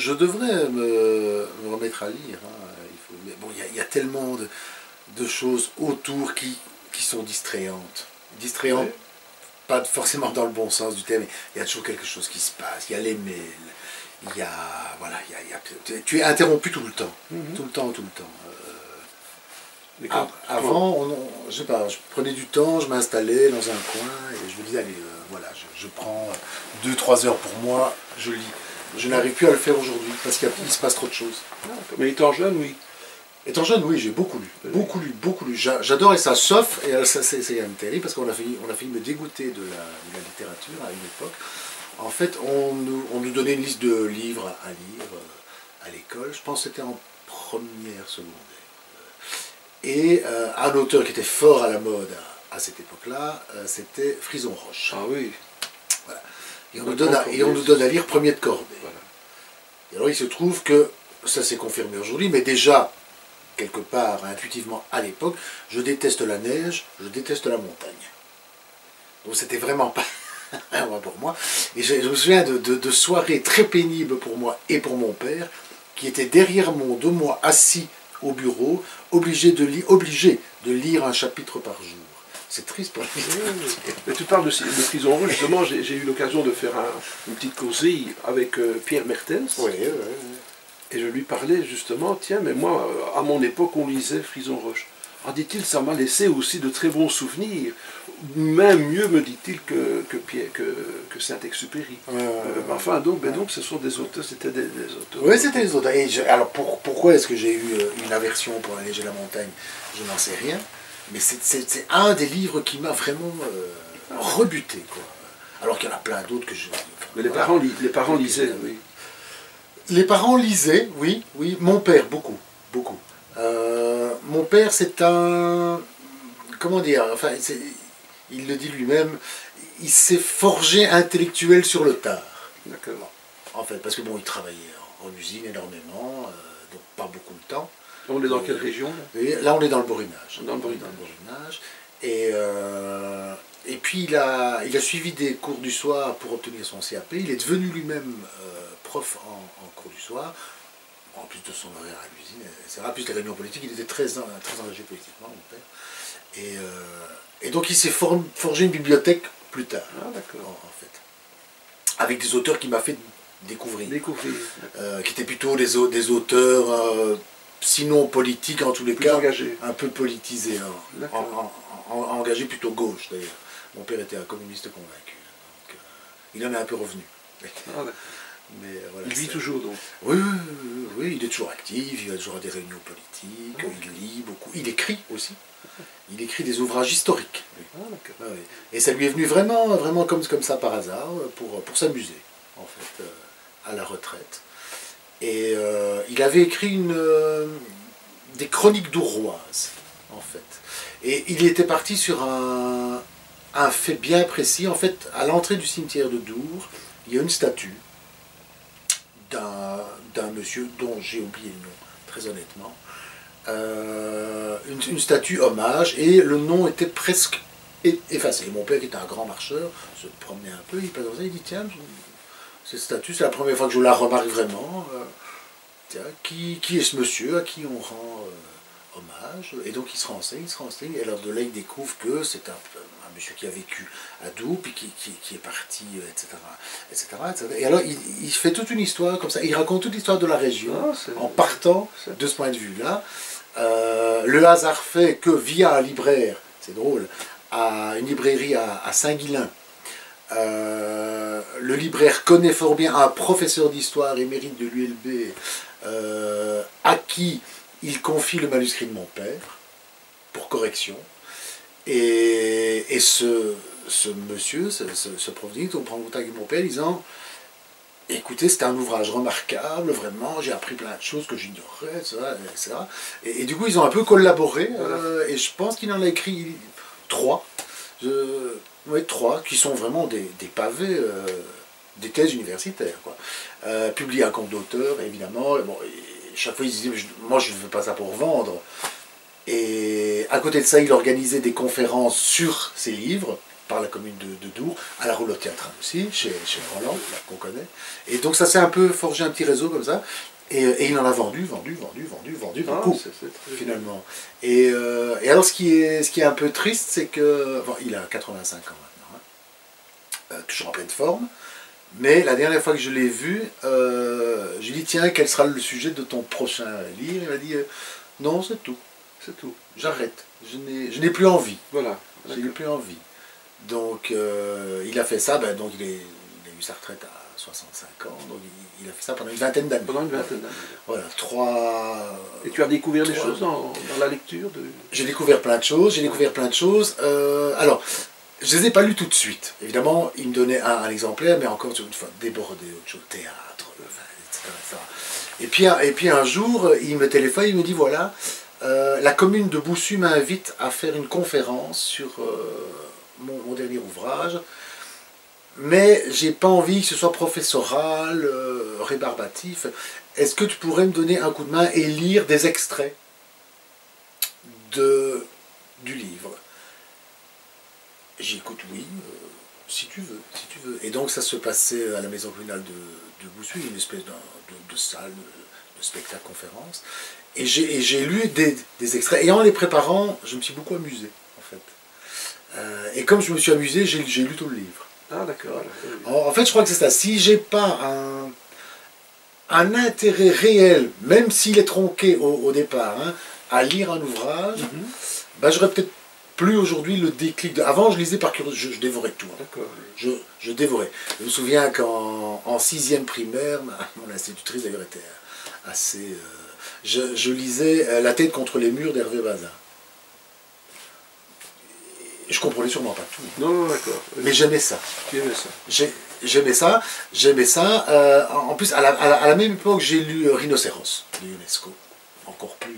je devrais me remettre à lire. Hein. Mais bon, il y a tellement de choses autour qui sont distrayantes. Distrayantes, Oui. pas forcément dans le bon sens du terme, mais il y a toujours quelque chose qui se passe. Il y a les mails, il y a... Voilà, tu es interrompu tout le temps. Mhm. Tout le temps, tout le temps. Mais Avant, je sais pas, je prenais du temps, je m'installais dans un coin et je me disais, allez, voilà, je prends 2-3 heures pour moi, je lis. Je n'arrive plus à le faire aujourd'hui parce qu'il se passe trop de choses. mais étant jeune, oui. Étant jeune, oui, j'ai beaucoup lu, beaucoup lu, beaucoup lu. J'adorais ça, sauf, et ça c'est quand même terrible, parce qu'on a failli me dégoûter de la littérature à une époque. En fait, on nous donnait une liste de livres à lire à l'école, je pense que c'était en première secondaire. Et un auteur qui était fort à la mode à cette époque-là, c'était Frison Roche. Ah oui. Voilà. Et on nous donne à lire Premier de cordée. Voilà. Et alors il se trouve que, ça s'est confirmé aujourd'hui, mais déjà, quelque part, intuitivement à l'époque, je déteste la neige, je déteste la montagne. Donc c'était vraiment pas pour moi. Et je me souviens de soirées très pénibles pour moi et pour mon père, qui était derrière de moi, assis au bureau, obligé de lire un chapitre par jour. C'est triste pour les Mais tu parles de Frison Roche, justement, j'ai eu l'occasion de faire une petite causerie avec Pierre Mertens. Oui, oui, oui. Et je lui parlais justement, tiens, mais moi, à mon époque, on lisait Frison Roche. Ah, dit-il, ça m'a laissé aussi de très bons souvenirs. Même mieux, me dit-il, que Saint-Exupéry. Enfin, donc ce sont des auteurs, c'était des auteurs. Oui, c'était des auteurs. Et alors, pourquoi est-ce que j'ai eu une aversion pour La Neige et la montagne? Je n'en sais rien. Mais c'est un des livres qui m'a vraiment rebuté, quoi. Alors qu'il y en a plein d'autres que je... Mais les parents lisaient, oui. Les parents lisaient, oui, oui. Mon père, beaucoup, beaucoup. Mon père, c'est un... Comment dire? Enfin, il le dit lui-même, il s'est forgé intellectuel sur le tard. D'accord. En fait, parce que bon, il travaillait en usine énormément, donc pas beaucoup de temps. On est dans quelle région là? Et là, on est dans le Borinage. Dans le Borinage. Et puis, il a suivi des cours du soir pour obtenir son CAP. Il est devenu lui-même prof en cours du soir, en plus de son horaire à l'usine, etc. Plus les réunions politiques, il était très engagé politiquement, mon père. Et donc, il s'est forgé une bibliothèque plus tard, ah, d'accord. En fait. Avec des auteurs qu'il m'a fait découvrir. Qui étaient plutôt des auteurs... sinon politique, en tous les cas, engagé. Un peu politisé, engagé plutôt gauche d'ailleurs. Mon père était un communiste convaincu, donc il en est un peu revenu. Mais, voilà, il vit toujours donc? Oui, il est toujours actif, il va toujours à des réunions politiques, il lit beaucoup, il écrit aussi. Il écrit des ouvrages historiques. Et ça lui est venu vraiment comme ça par hasard, pour s'amuser, en fait, à la retraite. Et il avait écrit des chroniques douroises, en fait. Et il était parti sur un fait bien précis. En fait, à l'entrée du cimetière de Dour, il y a une statue d'un monsieur dont j'ai oublié le nom, très honnêtement. Une statue hommage, et le nom était presque effacé. Mon père, qui était un grand marcheur, se promenait un peu, il passait comme ça, il dit, tiens, cette statue, c'est la première fois que je la remarque vraiment. Tiens, qui est ce monsieur à qui on rend hommage? Et donc il se renseigne, et alors de là il découvre que c'est un monsieur qui a vécu à Dour, puis qui est parti, etc., etc. Et alors il fait toute une histoire comme ça, il raconte toute l'histoire de la région, en partant de ce point de vue-là. Le hasard fait que via un libraire, c'est drôle, à une librairie à Saint-Guilain, le libraire connaît fort bien un professeur d'histoire émérite de l'ULB, à qui il confie le manuscrit de mon père pour correction, et ce monsieur, ce prof d'histoire, on prend contact avec mon père disant, écoutez, c'était un ouvrage remarquable, vraiment, j'ai appris plein de choses que j'ignorais, etc. Et du coup, ils ont un peu collaboré, et je pense qu'il en a écrit 3. Oui, 3, qui sont vraiment des pavés, des thèses universitaires, quoi. Publié un compte d'auteur, évidemment. Bon, chaque fois, il disait, moi, je ne fais pas ça pour vendre. Et à côté de ça, il organisait des conférences sur ses livres. par la commune de Dour, à la Roulotte-Théâtral aussi, chez Roland, là, qu'on connaît. Et donc ça s'est un peu forgé un petit réseau comme ça. Et il en a vendu beaucoup, finalement. Et alors, ce qui est un peu triste, c'est que... Bon, il a 85 ans maintenant, hein, toujours en pleine forme. Mais la dernière fois que je l'ai vu, je lui ai dit, tiens, quel sera le sujet de ton prochain livre? Il m'a dit, non, c'est tout. C'est tout. J'arrête. Je n'ai plus envie. Voilà. Je n'ai plus envie. Donc, il a fait ça. Ben, donc, il a eu sa retraite à 65 ans. Donc, il a fait ça pendant une vingtaine d'années. Pendant une vingtaine d'années. Voilà, Et tu as découvert des choses dans la lecture J'ai découvert plein de choses. Alors, je ne les ai pas lus tout de suite. Évidemment, il me donnait un exemplaire, mais encore une fois, débordé, autre chose, théâtre, etc. Et puis un jour, il me téléphone, il me dit, voilà, la commune de Boussu m'invite à faire une conférence sur mon dernier ouvrage, mais j'ai pas envie que ce soit professoral, rébarbatif. Est-ce que tu pourrais me donner un coup de main et lire des extraits du livre? J'écoute, oui, si tu veux. Et donc ça se passait à la maison communale de Boussu, une espèce de salle de spectacle-conférence. Et j'ai lu des extraits. Et en les préparant, je me suis beaucoup amusé, en fait. Et comme je me suis amusé, j'ai lu tout le livre. Ah, d'accord. En fait, je crois que c'est ça. Si j'ai pas un intérêt réel, même s'il est tronqué au départ, hein, à lire un ouvrage, ben, j'aurais peut-être plus aujourd'hui le déclic. Avant, je lisais par curiosité, je dévorais tout. Hein. Je dévorais. Je me souviens qu'en 6e primaire, mon institutrice d'ailleurs était assez... je lisais La tête contre les murs d'Hervé Bazin. Je comprenais sûrement pas tout. Non, d'accord. Mais j'aimais ça. Tu aimais ça. J'aimais ça. En plus, à la même époque, j'ai lu Rhinocéros de UNESCO. Encore plus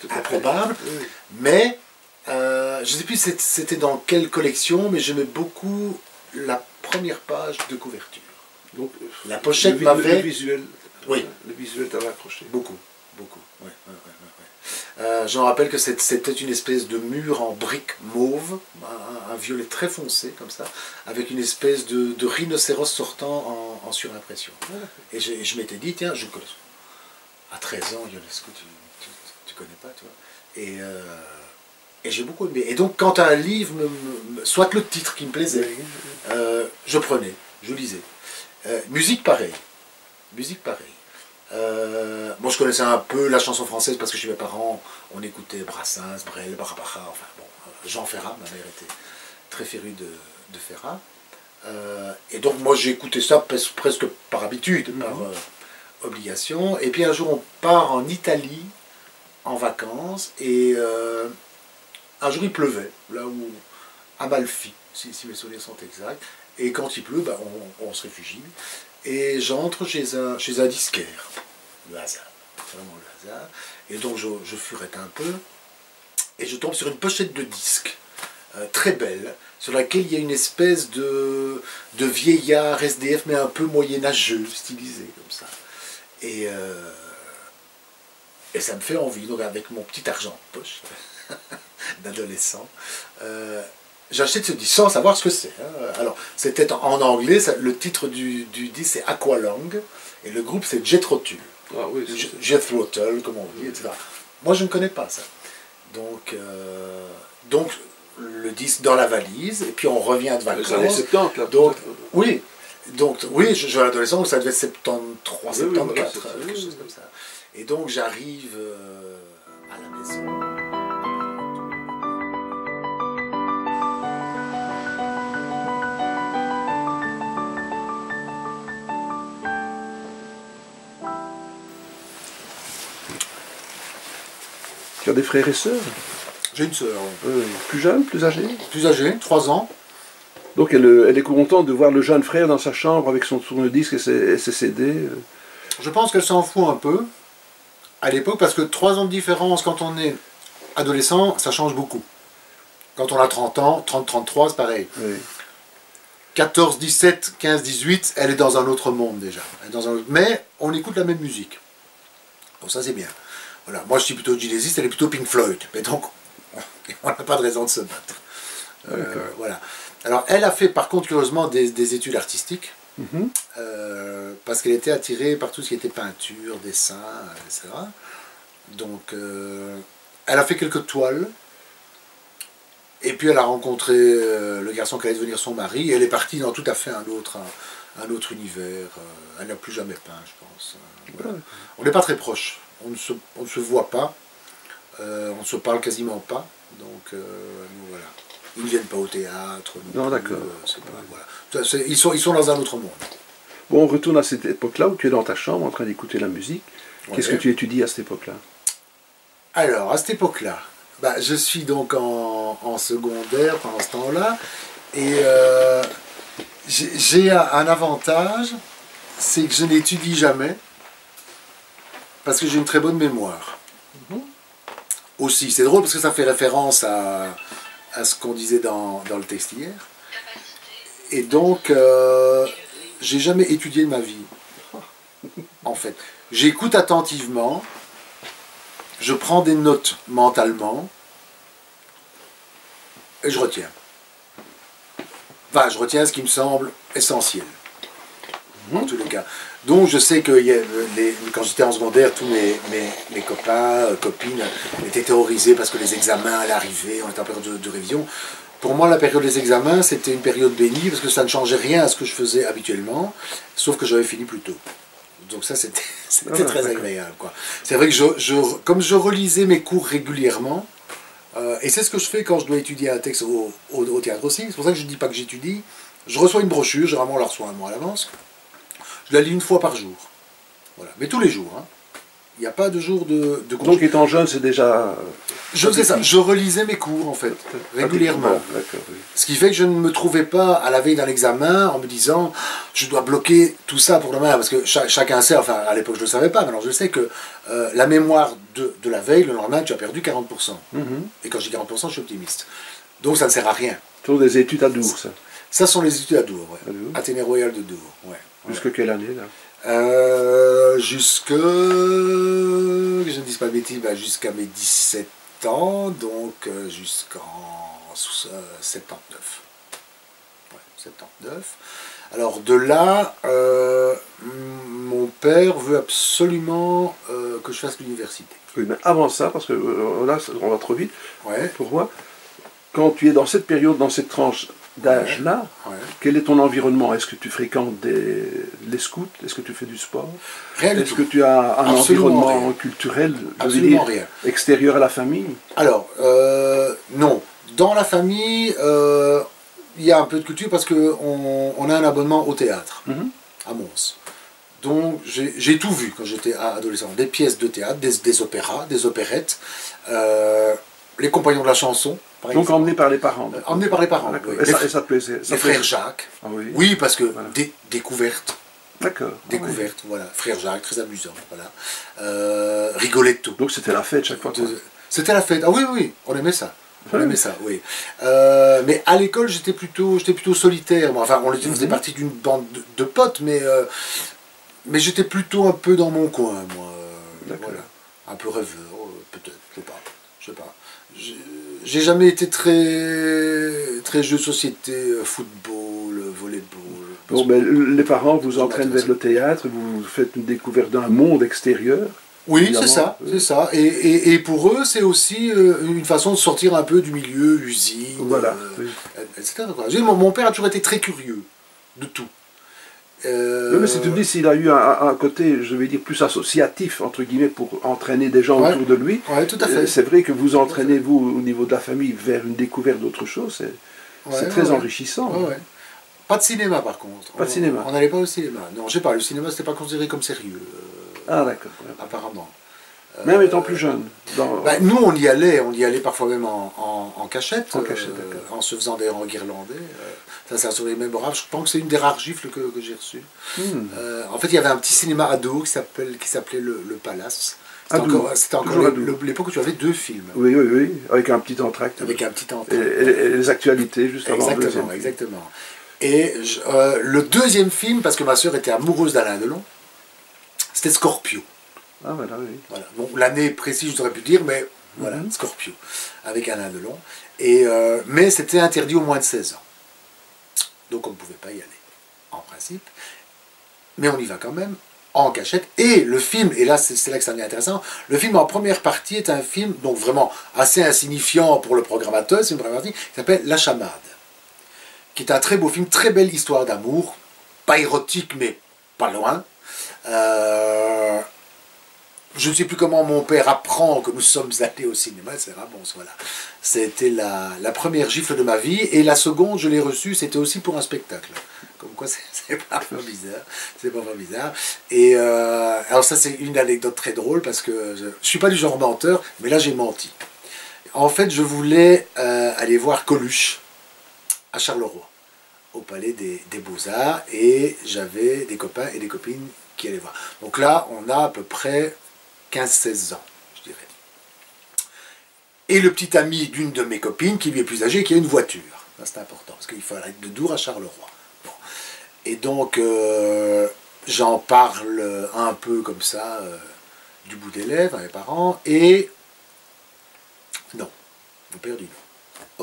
improbable. Oui. Mais, je ne sais plus c'était dans quelle collection, mais j'aimais beaucoup la première page de couverture. Donc, la pochette m'avait... Le visuel, oui. Le visuel t'avait accroché. Beaucoup. Ouais. Je me rappelle que c'était une espèce de mur en briques mauve, un violet très foncé comme ça, avec une espèce de rhinocéros sortant en surimpression. Et je m'étais dit, tiens, je connais. À 13 ans, Ionesco, tu connais pas, tu vois. Et j'ai beaucoup aimé. Et donc, quand un livre, soit le titre qui me plaisait, je prenais, je lisais. Musique pareil. Moi, je connaissais un peu la chanson française parce que chez mes parents, on écoutait Brassens, Brel, Barbara, enfin bon, Jean Ferrat, ma mère était très férue de Ferrat. Et donc, moi, j'ai écouté ça presque par habitude, par obligation. Et puis, un jour, on part en Italie, en vacances, et un jour, il pleuvait, là où Amalfi, si mes souvenirs sont exacts. Et quand il pleut, bah, on se réfugie. Et j'entre chez un disquaire. Le hasard. Vraiment le hasard. Et donc je furette un peu. Et je tombe sur une pochette de disque. Très belle. Sur laquelle il y a une espèce de vieillard SDF, mais un peu moyenâgeux, stylisé comme ça. Et ça me fait envie. Donc avec mon petit argent de poche, d'adolescent, j'achète ce disque sans savoir ce que c'est. Hein. Alors, c'était en anglais, le titre du disque c'est Aqualung, et le groupe c'est Jethro Tull. Ah, oui, Jethro Tull, comme on dit, etc. Moi, je ne connais pas ça. Donc le disque dans la valise, et puis on revient de vacances. Les années 70, là. Donc, oui, je suis à l'adolescence, ça devait être 73, 74, quelque chose comme ça. Et donc, j'arrive à la maison. Tu as des frères et sœurs? J'ai une sœur. Plus jeune, plus âgée? Plus âgée, 3 ans. Donc elle est contente de voir le jeune frère dans sa chambre avec son tourne-disque et ses CD. Je pense qu'elle s'en fout un peu à l'époque parce que 3 ans de différence quand on est adolescent, ça change beaucoup. Quand on a 30 ans, 30-33, c'est pareil. Oui. 14, 17, 15, 18, elle est dans un autre monde déjà. Mais on écoute la même musique. Bon, ça c'est bien. Voilà. Moi je suis plutôt Genesis, elle est plutôt Pink Floyd. Mais donc, on n'a pas de raison de se battre. Voilà. Alors, elle a fait par contre, curieusement, des études artistiques, Mhm. parce qu'elle était attirée par tout ce qui était peinture, dessin, etc. Donc, elle a fait quelques toiles, et puis elle a rencontré le garçon qui allait devenir son mari, et elle est partie dans tout à fait un autre univers. Elle n'a plus jamais peint, je pense. Voilà. Ouais. On n'est pas très proches, on ne se voit pas, on ne se parle quasiment pas, donc nous, voilà. Ils ne viennent pas au théâtre. Non, d'accord. Voilà. Ils sont dans un autre monde. Bon, on retourne à cette époque-là où tu es dans ta chambre en train d'écouter la musique. Qu'est-ce que tu étudies à cette époque-là? Alors, à cette époque-là, bah, je suis donc en secondaire pendant ce temps-là, et j'ai un avantage, c'est que je n'étudie jamais, parce que j'ai une très bonne mémoire. Aussi, c'est drôle parce que ça fait référence à ce qu'on disait dans le texte hier. Et donc, j'ai jamais étudié de ma vie, en fait. J'écoute attentivement, je prends des notes mentalement, et je retiens. Enfin, je retiens ce qui me semble essentiel, en tous les cas. Donc, je sais que quand j'étais en secondaire, tous mes copains, copines étaient terrorisés parce que les examens allaient arriver, on était en période de révision. Pour moi, la période des examens, c'était une période bénie parce que ça ne changeait rien à ce que je faisais habituellement, sauf que j'avais fini plus tôt. Donc ça, c'était très agréable, quoi. C'est vrai que comme je relisais mes cours régulièrement, et c'est ce que je fais quand je dois étudier un texte au théâtre aussi, c'est pour ça que je ne dis pas que j'étudie, je reçois une brochure, généralement on la reçoit un mois à l'avance, je la lis une fois par jour. Voilà. Mais tous les jours, hein. Il n'y a pas de jour de congé. Donc, étant jeune, c'est déjà... Je faisais ça, je relisais mes cours, en fait, régulièrement. Ce qui fait que je ne me trouvais pas à la veille d'un examen en me disant je dois bloquer tout ça pour demain, parce que chacun sait, enfin à l'époque je ne le savais pas, maintenant je sais que la mémoire de la veille, le lendemain, tu as perdu 40%. Et quand je dis 40%, je suis optimiste. Donc ça ne sert à rien. Ce sont des études à Dour, ça. Ça sont les études à Dour, ouais. Athénée Royal de Dour, ouais. Jusque quelle année, là? Jusque, que je ne dise pas de bêtises, bah, jusqu'à mes 17 ans, donc jusqu'en 79. Ouais, 79. Alors de là, mon père veut absolument que je fasse l'université. Oui, mais avant ça, parce que là, on va trop vite, Ouais. pour moi, quand tu es dans cette période, dans cette tranche d'âge-là, Ouais. quel est ton environnement? Est-ce que tu fréquentes les scouts? Est-ce que tu fais du sport? Rien du Est-ce tout. que tu as un Absolument environnement rien. culturel, je veux Absolument dire, rien. extérieur à la famille? Alors, non. Dans la famille, il y a un peu de culture parce qu'on a un abonnement au théâtre, à Mons. Donc j'ai tout vu quand j'étais adolescent. Des pièces de théâtre, des opéras, des opérettes, les compagnons de la chanson, par Donc exemple. emmené par les parents. Emmenés par les parents. D'accord. Oui. Et ça te plaisait? Les frères Jacques. Ah oui. Oui, parce que Voilà. découverte. D'accord. Découverte, voilà. Frère Jacques, très amusant. Voilà. Rigoletto. Donc c'était la fête chaque fois. C'était la fête. Ah oui, oui, on aimait ça. On aimait ça, oui. Mais à l'école, j'étais plutôt solitaire. Moi. Enfin, on faisait partie d'une bande de potes, mais j'étais plutôt un peu dans mon coin, moi. Voilà. Un peu rêveur, peut-être. Je sais pas. J'ai jamais été très jeu de société, football, volleyball. Bon, ben, les parents vous entraînent vers le théâtre, vous faites une découverte d'un monde extérieur. Oui, c'est ça, c'est ça. Et pour eux, c'est aussi une façon de sortir un peu du milieu, usine, Voilà. etc. Mon père a toujours été très curieux de tout. Oui, mais si tu me dis s'il a eu un côté, je vais dire, plus associatif, entre guillemets, pour entraîner des gens autour de lui, tout à fait. C'est vrai que vous entraînez, vous, au niveau de la famille, vers une découverte d'autre chose, c'est très enrichissant. Pas de cinéma, par contre. Pas de cinéma. On n'allait pas au cinéma. Non, je sais pas, le cinéma, c'était pas considéré comme sérieux. Ah, d'accord. Apparemment. Même étant plus jeune. Nous, on y allait parfois même en cachette, en se faisant des rangs guirlandais. Ça, c'est un souvenir mémorable. Je pense que c'est une des rares gifles que j'ai reçues. En fait, il y avait un petit cinéma ado qui s'appelait le Palace. C'était encore l'époque où tu avais 2 films. Oui, avec un petit entracte. Avec un petit entracte. Et les actualités, juste avant le deuxième. Exactement. Et le deuxième film, parce que ma soeur était amoureuse d'Alain Delon, c'était Scorpio. Ah, voilà, oui. Voilà. Bon, l'année précise, je n'aurais pu dire, mais voilà, Scorpio, avec Alain Delon. Mais c'était interdit aux moins de 16 ans. Donc on ne pouvait pas y aller, en principe. Mais on y va quand même, en cachette. Et le film, et là c'est là que ça devient intéressant, le film en première partie est un film, donc vraiment assez insignifiant pour le programmateur, c'est une première partie, qui s'appelle La Chamade, qui est un très beau film, très belle histoire d'amour, pas érotique mais pas loin. Je ne sais plus comment mon père apprend que nous sommes allés au cinéma, c'est Ramos, voilà. C'était la première gifle de ma vie, et la seconde, je l'ai reçue, c'était aussi pour un spectacle. Comme quoi, c'est parfois bizarre. C'est parfois bizarre. Et alors ça, c'est une anecdote très drôle, parce que je ne suis pas du genre menteur, mais là, j'ai menti. En fait, je voulais aller voir Coluche à Charleroi, au Palais des Beaux-Arts, et j'avais des copains et des copines qui allaient voir. Donc là, on a à peu près 15-16 ans, je dirais. Et le petit ami d'une de mes copines, qui lui est plus âgé, qui a une voiture. Ça, c'est important, parce qu'il faut aller de Dour à Charleroi. Bon. Et donc, j'en parle un peu comme ça, du bout des lèvres à mes parents, et non, mon père dit non.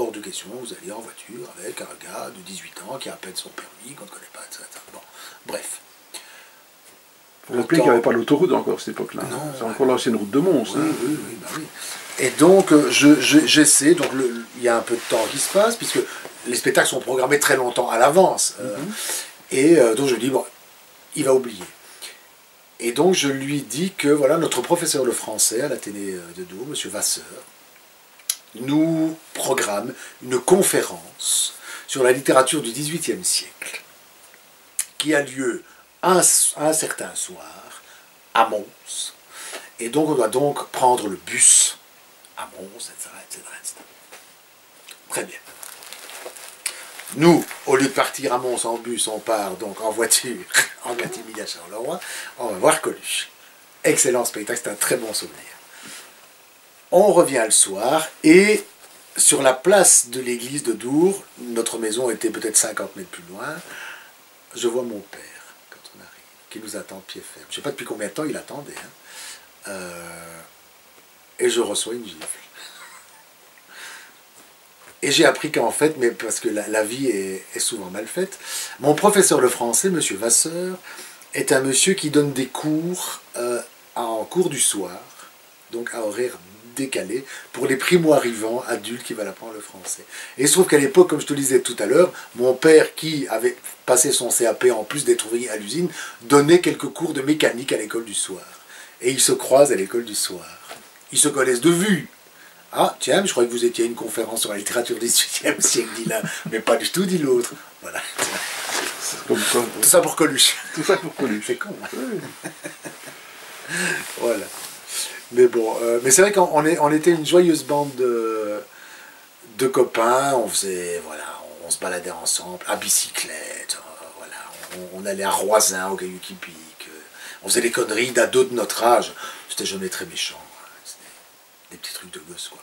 Hors de question, vous allez en voiture avec un gars de 18 ans qui a à peine son permis, qu'on ne connaît pas, etc. Bon, bref. Pour rappeler qu'il n'y avait pas l'autoroute encore à cette époque-là. C'est encore l'ancienne route de Mons. Oui, oui, oui, bah oui. Et donc, j'essaie, donc il y a un peu de temps qui se passe, puisque les spectacles sont programmés très longtemps à l'avance. Donc je lui dis, bon, il va oublier. Et donc je lui dis que, voilà, notre professeur de français à l'Athénée de Dour, M. Vasseur, nous programme une conférence sur la littérature du XVIIIe siècle, qui a lieu un certain soir à Mons, et donc on doit donc prendre le bus à Mons, etc., etc., etc. Très bien. Nous, au lieu de partir à Mons en bus, on part donc en voiture en catimini à Charleroi, on va voir Coluche. Excellent spectacle, c'est un très bon souvenir. On revient le soir, et sur la place de l'église de Dour, notre maison était peut-être 50 mètres plus loin, je vois mon père, qui nous attend de pied ferme. Je ne sais pas depuis combien de temps il attendait. Et je reçois une gifle. Et j'ai appris qu'en fait, mais parce que la vie est souvent mal faite, mon professeur de français, M. Vasseur, est un monsieur qui donne des cours en cours du soir, donc à horaire décalé, pour les primo-arrivants adultes qui veulent apprendre le français. Et il se trouve qu'à l'époque, comme je te le disais tout à l'heure, mon père, qui avait passé son CAP en plus d'être ouvrier à l'usine, donnait quelques cours de mécanique à l'école du soir. Et ils se croisent à l'école du soir. Ils se connaissent de vue. Ah, tiens, je croyais que vous étiez à une conférence sur la littérature du XVIIIe siècle, dit l'un. Mais pas du tout, dit l'autre. Voilà. Comme ça, tout ça pour Coluche. Tout ça pour Coluche. C'est con. Hein. Oui. Voilà. Mais bon, mais c'est vrai qu'on était une joyeuse bande de copains. On faisait, voilà, on se baladait ensemble à bicyclette. Voilà, on allait à Roisin, au Caillou qui pique. On faisait des conneries d'ados de notre âge. C'était jamais très méchant. Des petits trucs de gosse, quoi.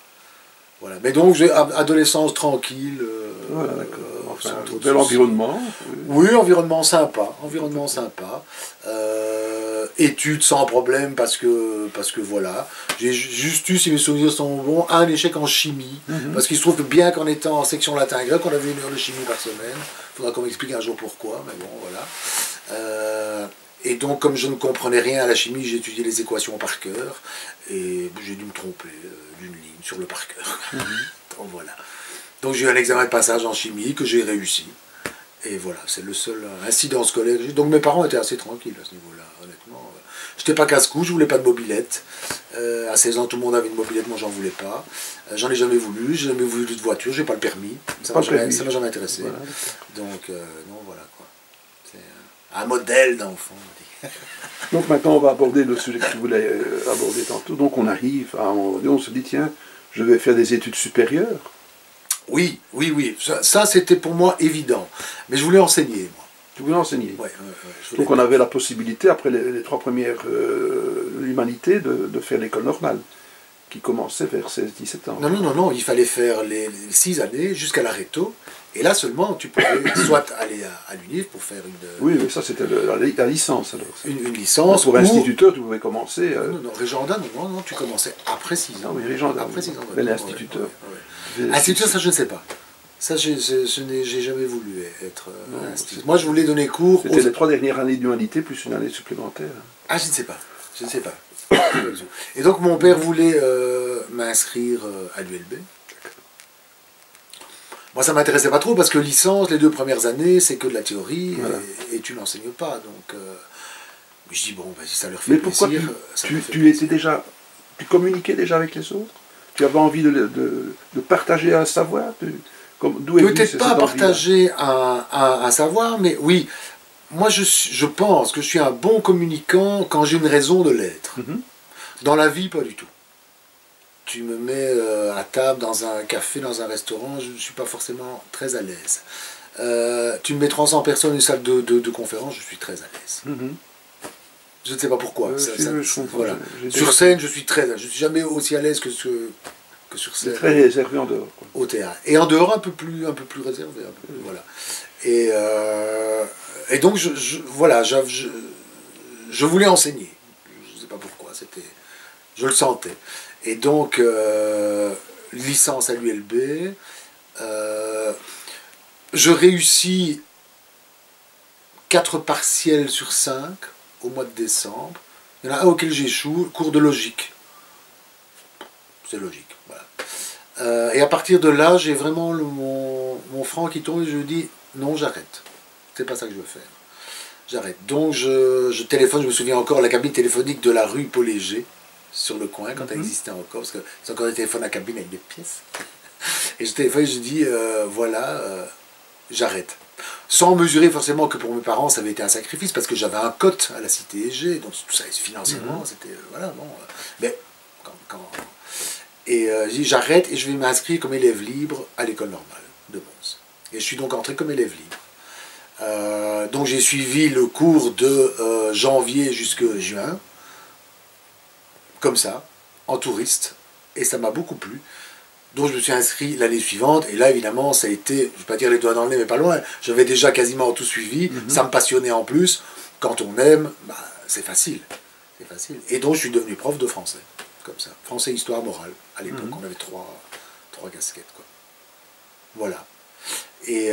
Voilà. Mais donc, j'ai adolescence tranquille. Voilà, d'accord. Enfin, bel environnement. Oui, environnement sympa. Environnement sympa. Études sans problème parce que voilà. J'ai juste eu, si mes souvenirs sont bons, un échec en chimie. Parce qu'il se trouve que bien qu'en étant en section latin grec, on avait 1 heure de chimie par semaine. Il faudra qu'on m'explique un jour pourquoi, mais bon, voilà. Et donc, comme je ne comprenais rien à la chimie, j'ai étudié les équations par cœur. Et j'ai dû me tromper d'une ligne sur le par cœur. Donc voilà. Donc j'ai eu un examen de passage en chimie que j'ai réussi. Et voilà, c'est le seul incident scolaire que j'ai. Donc mes parents étaient assez tranquilles à ce niveau-là, honnêtement. J'étais pas casse-cou, je voulais pas de mobilette. À 16 ans, tout le monde avait une mobilette, moi j'en voulais pas. J'en ai jamais voulu, j'ai jamais voulu de voiture, j'ai pas le permis. Ça m'a jamais intéressé. Voilà. Donc, non, voilà quoi. C'est un modèle d'enfant, on dit. Donc maintenant on va aborder le sujet que tu voulais aborder tantôt. Donc on arrive à un moment donné, on se dit tiens, je vais faire des études supérieures. Oui. Ça c'était pour moi évident. Mais je voulais enseigner, moi. Tu voulais enseigner. Ouais, donc on avait la possibilité, après les 3 premières humanités, de faire l'école normale, qui commençait vers 16-17 ans. Non, il fallait faire les 6 années jusqu'à la réto. Et là seulement, tu pouvais soit aller à l'UNIF pour faire une... Oui, mais ça c'était la licence alors. Une licence. Donc, pour instituteur, tu pouvais commencer... Non, Régenda, non, tu commençais après 6 ans. Ah oui, Régenda. Après 6 ans. Mais l'instituteur. Instituteur, ça je ne sais pas. Ça, j'ai jamais voulu être Non, instituteur. Moi, je voulais donner cours c'était les 3 dernières années d'humanité plus une année supplémentaire. Ah, je ne sais pas. Je ne sais pas. Et donc, mon père voulait m'inscrire à l'ULB. Moi, ça ne m'intéressait pas trop parce que licence, les 2 premières années, c'est que de la théorie Voilà. et tu n'enseignes pas. Donc, je dis, bon, si ça leur fait Mais pourquoi plaisir. Ça me fait tu plaisir. étais déjà, tu communiquais déjà avec les autres? Tu avais envie de partager un savoir? D'où est venue Peut-être cette pas envie-là? partager un savoir, mais oui, moi je pense que je suis un bon communicant quand j'ai une raison de l'être. Mhm. Dans la vie, pas du tout. Tu me mets à table dans un café, dans un restaurant, je ne suis pas forcément très à l'aise. Tu me mets 300 personnes dans une salle de conférence, je suis très à l'aise. Mhm. Je ne sais pas pourquoi. Je comprends. Voilà. J'ai Sur déjà- scène, je suis très à l'aise. Je ne suis jamais aussi à l'aise que sur C'est scène. très réservé en dehors, quoi. Au théâtre. Et en dehors, un peu plus réservé. Un peu plus, voilà. Et donc, voilà, je voulais enseigner. Je ne sais pas pourquoi, je le sentais. Et donc, licence à l'ULB. Je réussis 4 partiels sur 5 au mois de décembre. Il y en a un auquel j'échoue, cours de logique. C'est logique, voilà. Et à partir de là, j'ai vraiment mon franc qui tombe et je dis non, j'arrête. C'est pas ça que je veux faire. J'arrête. Donc je téléphone, je me souviens encore, la cabine téléphonique de la rue Paul Léger, sur le coin, quand elle existait encore, parce que c'est encore des téléphones à cabine avec des pièces. Et je téléphone et je dis voilà, j'arrête. Sans mesurer forcément que pour mes parents ça avait été un sacrifice, parce que j'avais un cote à la Cité EG, donc tout ça financièrement, c'était voilà, bon. Mais et je dis j'arrête et je vais m'inscrire comme élève libre à l'école normale de Mons. Et je suis donc entré comme élève libre. Donc j'ai suivi le cours de janvier jusqu'à juin, comme ça, en touriste, et ça m'a beaucoup plu. Donc je me suis inscrit l'année suivante, et là évidemment ça a été, je ne vais pas dire les doigts dans le nez, mais pas loin, j'avais déjà quasiment tout suivi, ça me passionnait en plus. Quand on aime, bah, c'est facile. C'est facile. Et donc je suis devenu prof de français, comme ça. Français, histoire, morale. À l'époque, on avait trois casquettes, quoi. Voilà. Et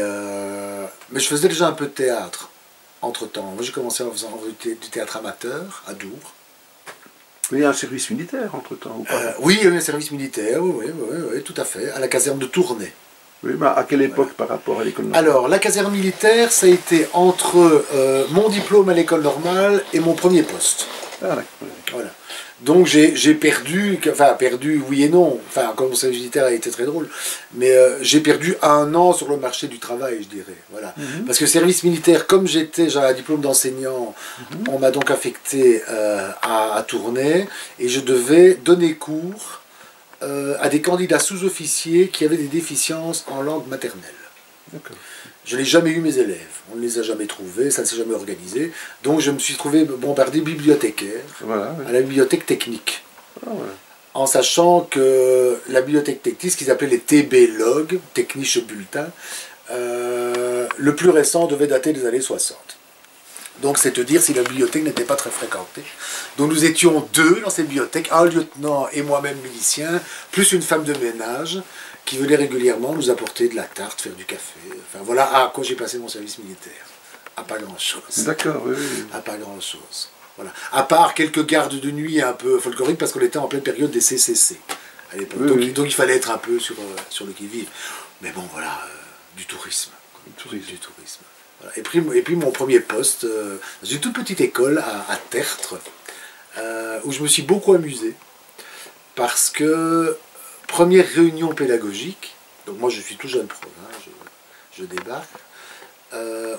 mais je faisais déjà un peu de théâtre, entre-temps. Moi j'ai commencé en faisant du théâtre amateur, à Dour. Mais il y a un service militaire entre-temps, ou pas? Oui, il y a eu un service militaire, oui, tout à fait, à la caserne de Tournai. Oui, mais à quelle époque par rapport à l'école normale? Alors, la caserne militaire, ça a été entre mon diplôme à l'école normale et mon premier poste. Ah, d'accord. Voilà. Donc j'ai perdu, enfin perdu, oui et non, enfin comme mon service militaire a été très drôle, mais j'ai perdu 1 an sur le marché du travail, je dirais. Voilà. Parce que service militaire, comme j'avais un diplôme d'enseignant, on m'a donc affecté à Tournai, et je devais donner cours à des candidats sous-officiers qui avaient des déficiences en langue maternelle. D'accord. Je n'ai jamais eu mes élèves, on ne les a jamais trouvés, ça ne s'est jamais organisé, donc je me suis trouvé bombardé bibliothécaire Voilà, oui. à la bibliothèque technique, Ah, ouais. en sachant que la bibliothèque technique, ce qu'ils appelaient les TB-log, Technische Bulletin, le plus récent devait dater des années 60. Donc c'est te dire si la bibliothèque n'était pas très fréquentée. Donc nous étions 2 dans cette bibliothèque, un lieutenant et moi-même milicien, plus une femme de ménage qui venait régulièrement nous apporter de la tarte, faire du café. Enfin voilà à quoi j'ai passé mon service militaire. À pas grand-chose. D'accord, oui, oui. À pas grand-chose. Voilà. À part quelques gardes de nuit un peu folkloriques parce qu'on était en pleine période des CCC à l'époque. Oui, Donc il fallait être un peu sur le qui-vive. Mais bon voilà, du tourisme. Du tourisme. Voilà. Et puis mon premier poste, dans une toute petite école à Tertre, où je me suis beaucoup amusé, parce que première réunion pédagogique, donc moi je suis tout jeune prof, hein, je débarque,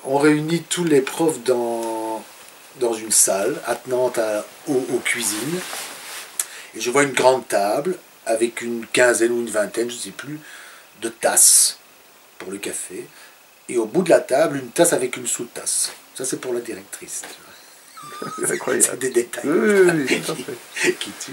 on réunit tous les profs dans une salle attenante aux cuisines, et je vois une grande table avec une quinzaine ou une vingtaine, je ne sais plus, de tasses pour le café, et au bout de la table, une tasse avec une sous-tasse. Ça, c'est pour la directrice. C'est incroyable. C'est des détails Oui, tout à fait. qui tuent.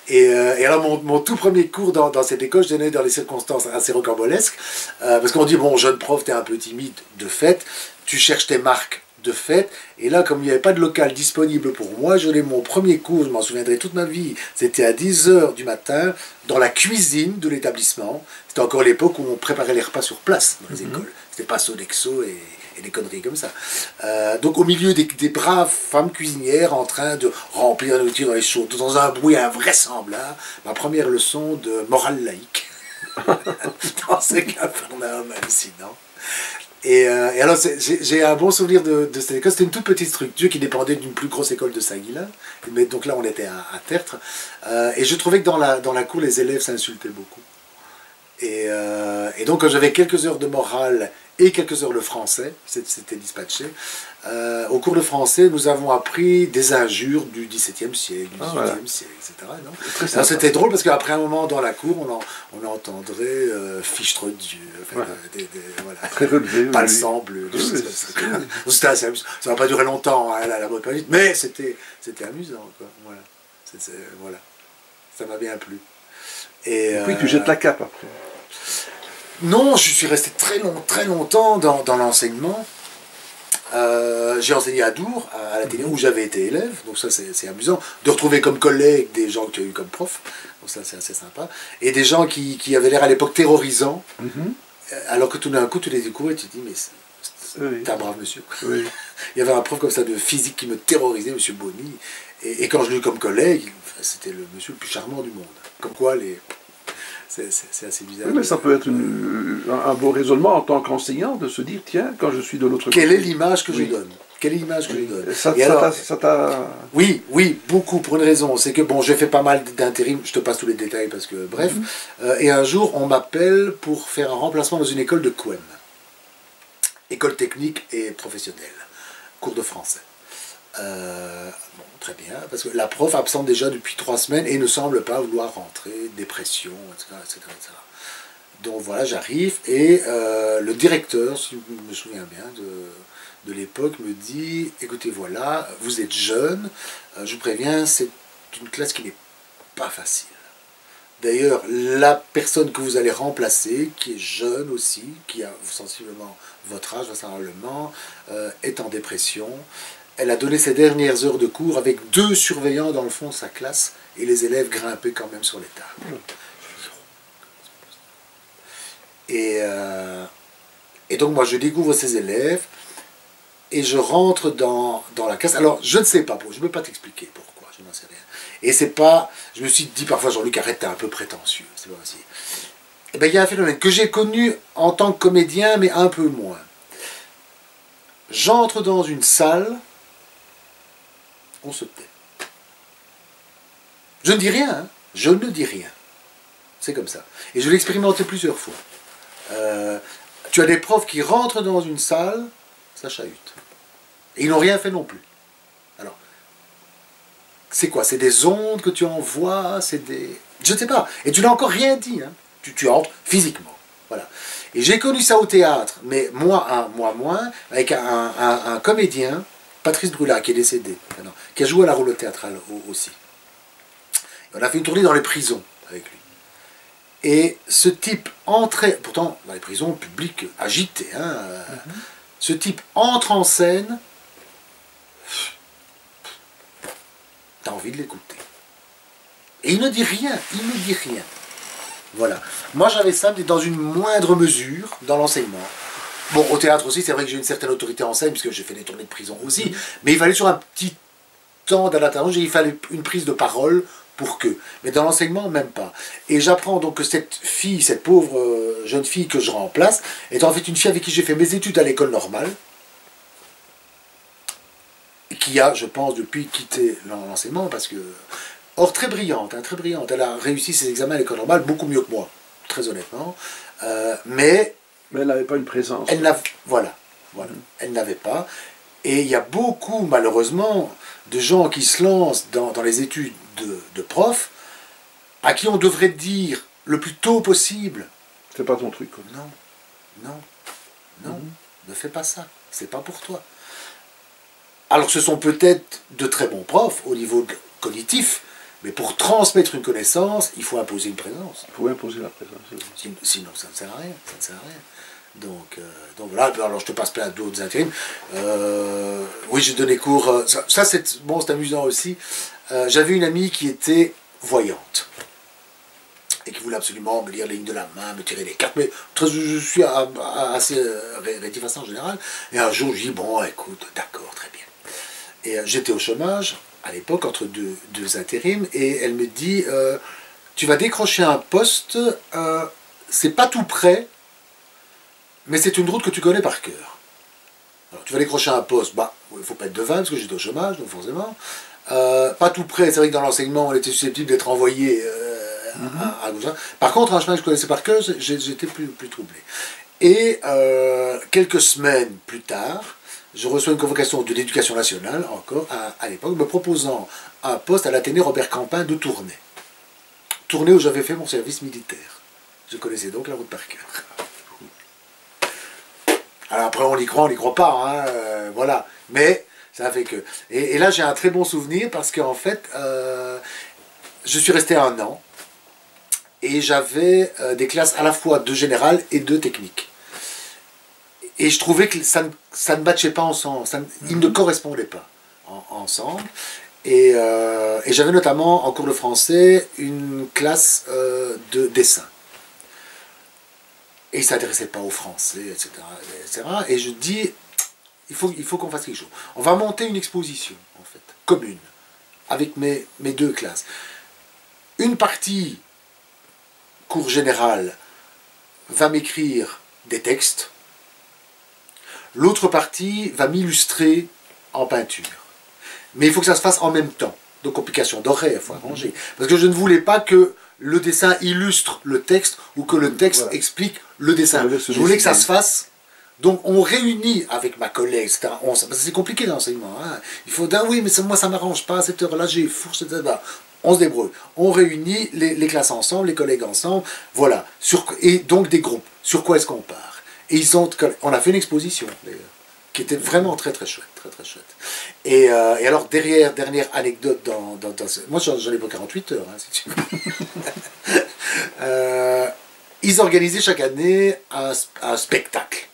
Et alors, mon tout premier cours dans cette école, je donnais dans les circonstances assez rocambolesques, parce qu'on dit, bon, jeune prof, t'es un peu timide, de fait, tu cherches tes marques de fait. Et là, comme il n'y avait pas de local disponible pour moi, je donnais mon premier cours, je m'en souviendrai toute ma vie. C'était à 10 h du matin, dans la cuisine de l'établissement. C'était encore l'époque où on préparait les repas sur place dans les écoles. C'était pas Sodexo et des conneries comme ça. Donc au milieu des braves femmes cuisinières en train de remplir la nourriture dans les chaudes, dans un bruit invraisemblable, ma première leçon de morale laïque. Dans ce Capharnaüm hallucinant. Et alors, j'ai un bon souvenir de cette école. C'était une toute petite structure qui dépendait d'une plus grosse école de Saint-Guilain. Mais donc là, on était à Tertre. Et je trouvais que dans la cour, les élèves s'insultaient beaucoup. Et donc, quand j'avais quelques heures de morale et quelques heures de français, c'était dispatché, au cours de français, nous avons appris des injures du XVIIe siècle, du XVIIIe siècle, etc. Alors, c'était drôle parce qu'après un moment dans la cour, on entendrait fichtre Dieu, enfin, voilà. Très relevé. Pas le sang bleu. Ça n'a pas duré longtemps, hein, la mode pas vite, mais c'était amusant. Quoi. Voilà. Voilà. Ça m'a bien plu. Et puis tu jettes la cape après. Non, je suis resté très longtemps dans l'enseignement. J'ai enseigné à Dour, à l'Athénée, où j'avais été élève, donc ça c'est amusant. De retrouver comme collègues des gens que tu as eu comme prof, donc ça c'est assez sympa. Et des gens qui avaient l'air à l'époque terrorisants, alors que tout d'un coup tu les découvres et tu te dis, mais c'est un brave monsieur. Oui. Il y avait un prof comme ça de physique qui me terrorisait, monsieur Bonny, et quand je l'ai eu comme collègue, c'était le monsieur le plus charmant du monde. Comme quoi c'est assez bizarre. Oui, mais ça peut être un beau raisonnement en tant qu'enseignant de se dire, tiens, quand je suis de l'autre côté... Quelle est l'image que je donne? Quelle est l'image que je donne? Ça t'a... Oui, beaucoup, pour une raison. C'est que, bon, j'ai fait pas mal d'intérim, je te passe tous les détails parce que, bref. Et un jour, on m'appelle pour faire un remplacement dans une école de Couem. École technique et professionnelle. Cours de français. Bon, très bien, parce que la prof absente déjà depuis 3 semaines et ne semble pas vouloir rentrer, dépression, etc. Donc voilà, j'arrive et le directeur, si je me souviens bien de l'époque, me dit, écoutez, voilà, vous êtes jeune, je vous préviens, c'est une classe qui n'est pas facile. D'ailleurs, la personne que vous allez remplacer, qui est jeune aussi, qui a sensiblement votre âge, vraisemblablement, est en dépression. Elle a donné ses dernières heures de cours avec 2 surveillants dans le fond de sa classe et les élèves grimpaient quand même sur les tables. Et donc moi je découvre ces élèves et je rentre dans la classe. Alors je ne sais pas, je ne peux pas t'expliquer pourquoi, je n'en sais rien. Et c'est pas, je me suis dit parfois, Jean-Luc, arrête, t'es un peu prétentieux, c'est pas possible. Et bien il y a un phénomène que j'ai connu en tant que comédien, mais un peu moins. J'entre dans une salle, on se tait. Je ne dis rien, hein. Je ne dis rien. C'est comme ça. Et je l'ai expérimenté plusieurs fois. Tu as des profs qui rentrent dans une salle, ça chahute. Et ils n'ont rien fait non plus. Alors, c'est quoi? C'est des ondes que tu envoies, c'est des... Je ne sais pas. Et tu n'as encore rien dit, hein. Tu entres physiquement. Voilà. Et j'ai connu ça au théâtre, mais moi moins, avec un comédien, Patrice Brulard, qui est décédé, maintenant, qui a joué à la roulotte théâtrale aussi. On a fait une tournée dans les prisons avec lui. Et ce type entrait, pourtant dans les prisons publiques agitées, hein, ce type entre en scène, t'as envie de l'écouter. Et il ne dit rien, il ne dit rien. Voilà. Moi j'avais ça, mais dans une moindre mesure, dans l'enseignement. Bon, au théâtre aussi, c'est vrai que j'ai une certaine autorité en scène, puisque j'ai fait des tournées de prison aussi, mais il fallait sur un petit temps d'adaptation, il fallait une prise de parole pour que. Mais dans l'enseignement, même pas. Et j'apprends donc que cette fille, cette pauvre jeune fille que je remplace, est en fait une fille avec qui j'ai fait mes études à l'école normale, qui a, je pense, depuis quitté l'enseignement, parce que... Or, très brillante, hein, très brillante. Elle a réussi ses examens à l'école normale beaucoup mieux que moi, très honnêtement. Mais elle n'avait pas une présence. Voilà. Elle n'avait pas. Et il y a beaucoup, malheureusement, de gens qui se lancent dans les études de prof, à qui on devrait dire le plus tôt possible. C'est pas ton truc. Quoi. Non, ne fais pas ça. C'est pas pour toi. Alors ce sont peut-être de très bons profs au niveau cognitif, mais pour transmettre une connaissance, il faut imposer une présence. Il faut imposer la présence. Sinon, ça ne sert à rien. Ça ne sert à rien. Donc voilà, alors je te passe plein d'autres intérims. Oui, j'ai donné cours. Ça c'est bon, c'est amusant aussi. J'avais une amie qui était voyante et qui voulait absolument me lire les lignes de la main, me tirer les cartes. Mais je suis assez rétif en général. Et un jour, je dis bon, écoute, d'accord, très bien. Et j'étais au chômage à l'époque entre deux intérims et elle me dit tu vas décrocher un poste, c'est pas tout près. Mais c'est une route que tu connais par cœur. Alors, tu vas décrocher un poste, bah, il ne faut pas être devin, parce que j'étais au chômage, donc forcément. Pas tout près, c'est vrai que dans l'enseignement, on était susceptible d'être envoyé à gauche. Par contre, un chemin que je connaissais par cœur, j'étais plus troublé. Et quelques semaines plus tard, je reçois une convocation de l'Éducation nationale, encore, à l'époque, me proposant un poste à l'Athénée Robert Campin de Tournai. Tournai où j'avais fait mon service militaire. Je connaissais donc la route par cœur. Alors après, on y croit pas, hein, voilà. Mais ça fait que... Et là, j'ai un très bon souvenir parce qu'en fait, je suis resté 1 an et j'avais des classes à la fois de général et de technique. Et je trouvais que ça ne matchait pas ensemble, ils ne correspondaient pas ensemble. Et j'avais notamment en cours de français une classe de dessin. Et il ne s'intéressait pas aux Français, etc., etc. Et je dis, il faut qu'on fasse quelque chose. On va monter une exposition, en fait, commune, avec mes 2 classes. Une partie, cours général, va m'écrire des textes. L'autre partie va m'illustrer en peinture. Mais il faut que ça se fasse en même temps. Donc, complication d'horaire, il faut arranger. Parce que je ne voulais pas que le dessin illustre le texte ou que le texte explique le dessin. Je voulais que ça se fasse. Donc on réunit avec ma collègue, etc. C'est compliqué l'enseignement. Hein. Il faut dire oui, mais moi ça ne m'arrange pas à cette heure-là, j'ai fourche, etc. On se débrouille. On réunit les classes ensemble, les collègues ensemble. Voilà. Et donc des groupes. Sur quoi est-ce qu'on part? Et on a fait une exposition d'ailleurs, qui était vraiment très très chouette. Très chouette. Et alors, dernière anecdote moi j'en ai pour 48 heures, hein, si tu veux. Ils organisaient chaque année un spectacle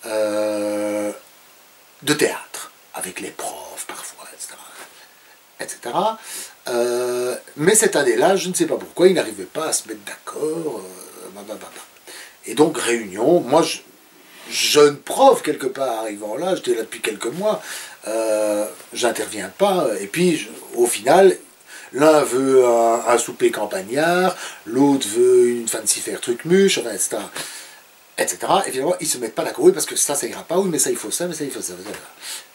de théâtre, avec les profs parfois, etc. Mais cette année-là, je ne sais pas pourquoi, ils n'arrivaient pas à se mettre d'accord. Et donc, réunion, moi, jeune prof, quelque part, arrivant là, j'étais là depuis quelques mois, j'interviens pas, et puis, au final, l'un veut un souper campagnard, l'autre veut une fancy faire truc muche, enfin, etc. Etc. Et finalement, ils se mettent pas d'accord, oui, parce que ça, c'est grave pas, oui, mais ça, il faut ça, mais ça, il faut ça, etc.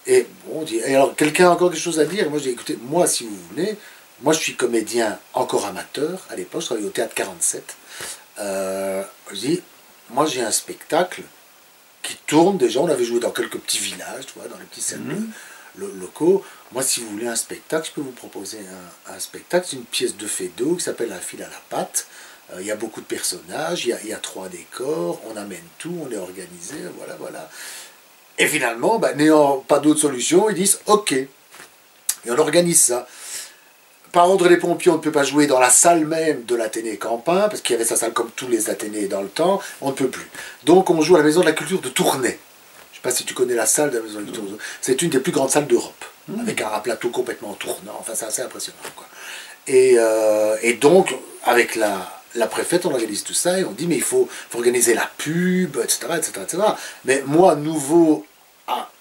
Et bon, on dit, et alors, quelqu'un a encore quelque chose à dire? Et moi, je dis, écoutez, moi, si vous voulez, moi, je suis comédien encore amateur, à l'époque, je travaillais au Théâtre 47, je dis, moi, j'ai un spectacle qui tourne déjà, on avait joué dans quelques petits villages, tu vois, dans les petits salles locaux. Moi, si vous voulez un spectacle, je peux vous proposer un spectacle. C'est une pièce de Feydeau qui s'appelle Un fil à la patte. Il y a beaucoup de personnages, il y a 3 décors, on amène tout, on est organisé, voilà. Et finalement, n'ayant pas d'autre solution, ils disent OK. Et on organise ça. Par ordre des pompiers, on ne peut pas jouer dans la salle même de l'Athénée Campin, parce qu'il y avait sa salle comme tous les Athénées dans le temps, on ne peut plus. Donc on joue à la Maison de la Culture de Tournai. Je ne sais pas si tu connais la salle de la Maison de la Culture. C'est une des plus grandes salles d'Europe, avec un plateau complètement tournant, enfin c'est assez impressionnant, quoi. Et donc, avec la préfète, on organise tout ça, et on dit, mais il faut organiser la pub, etc., etc. Mais moi, nouveau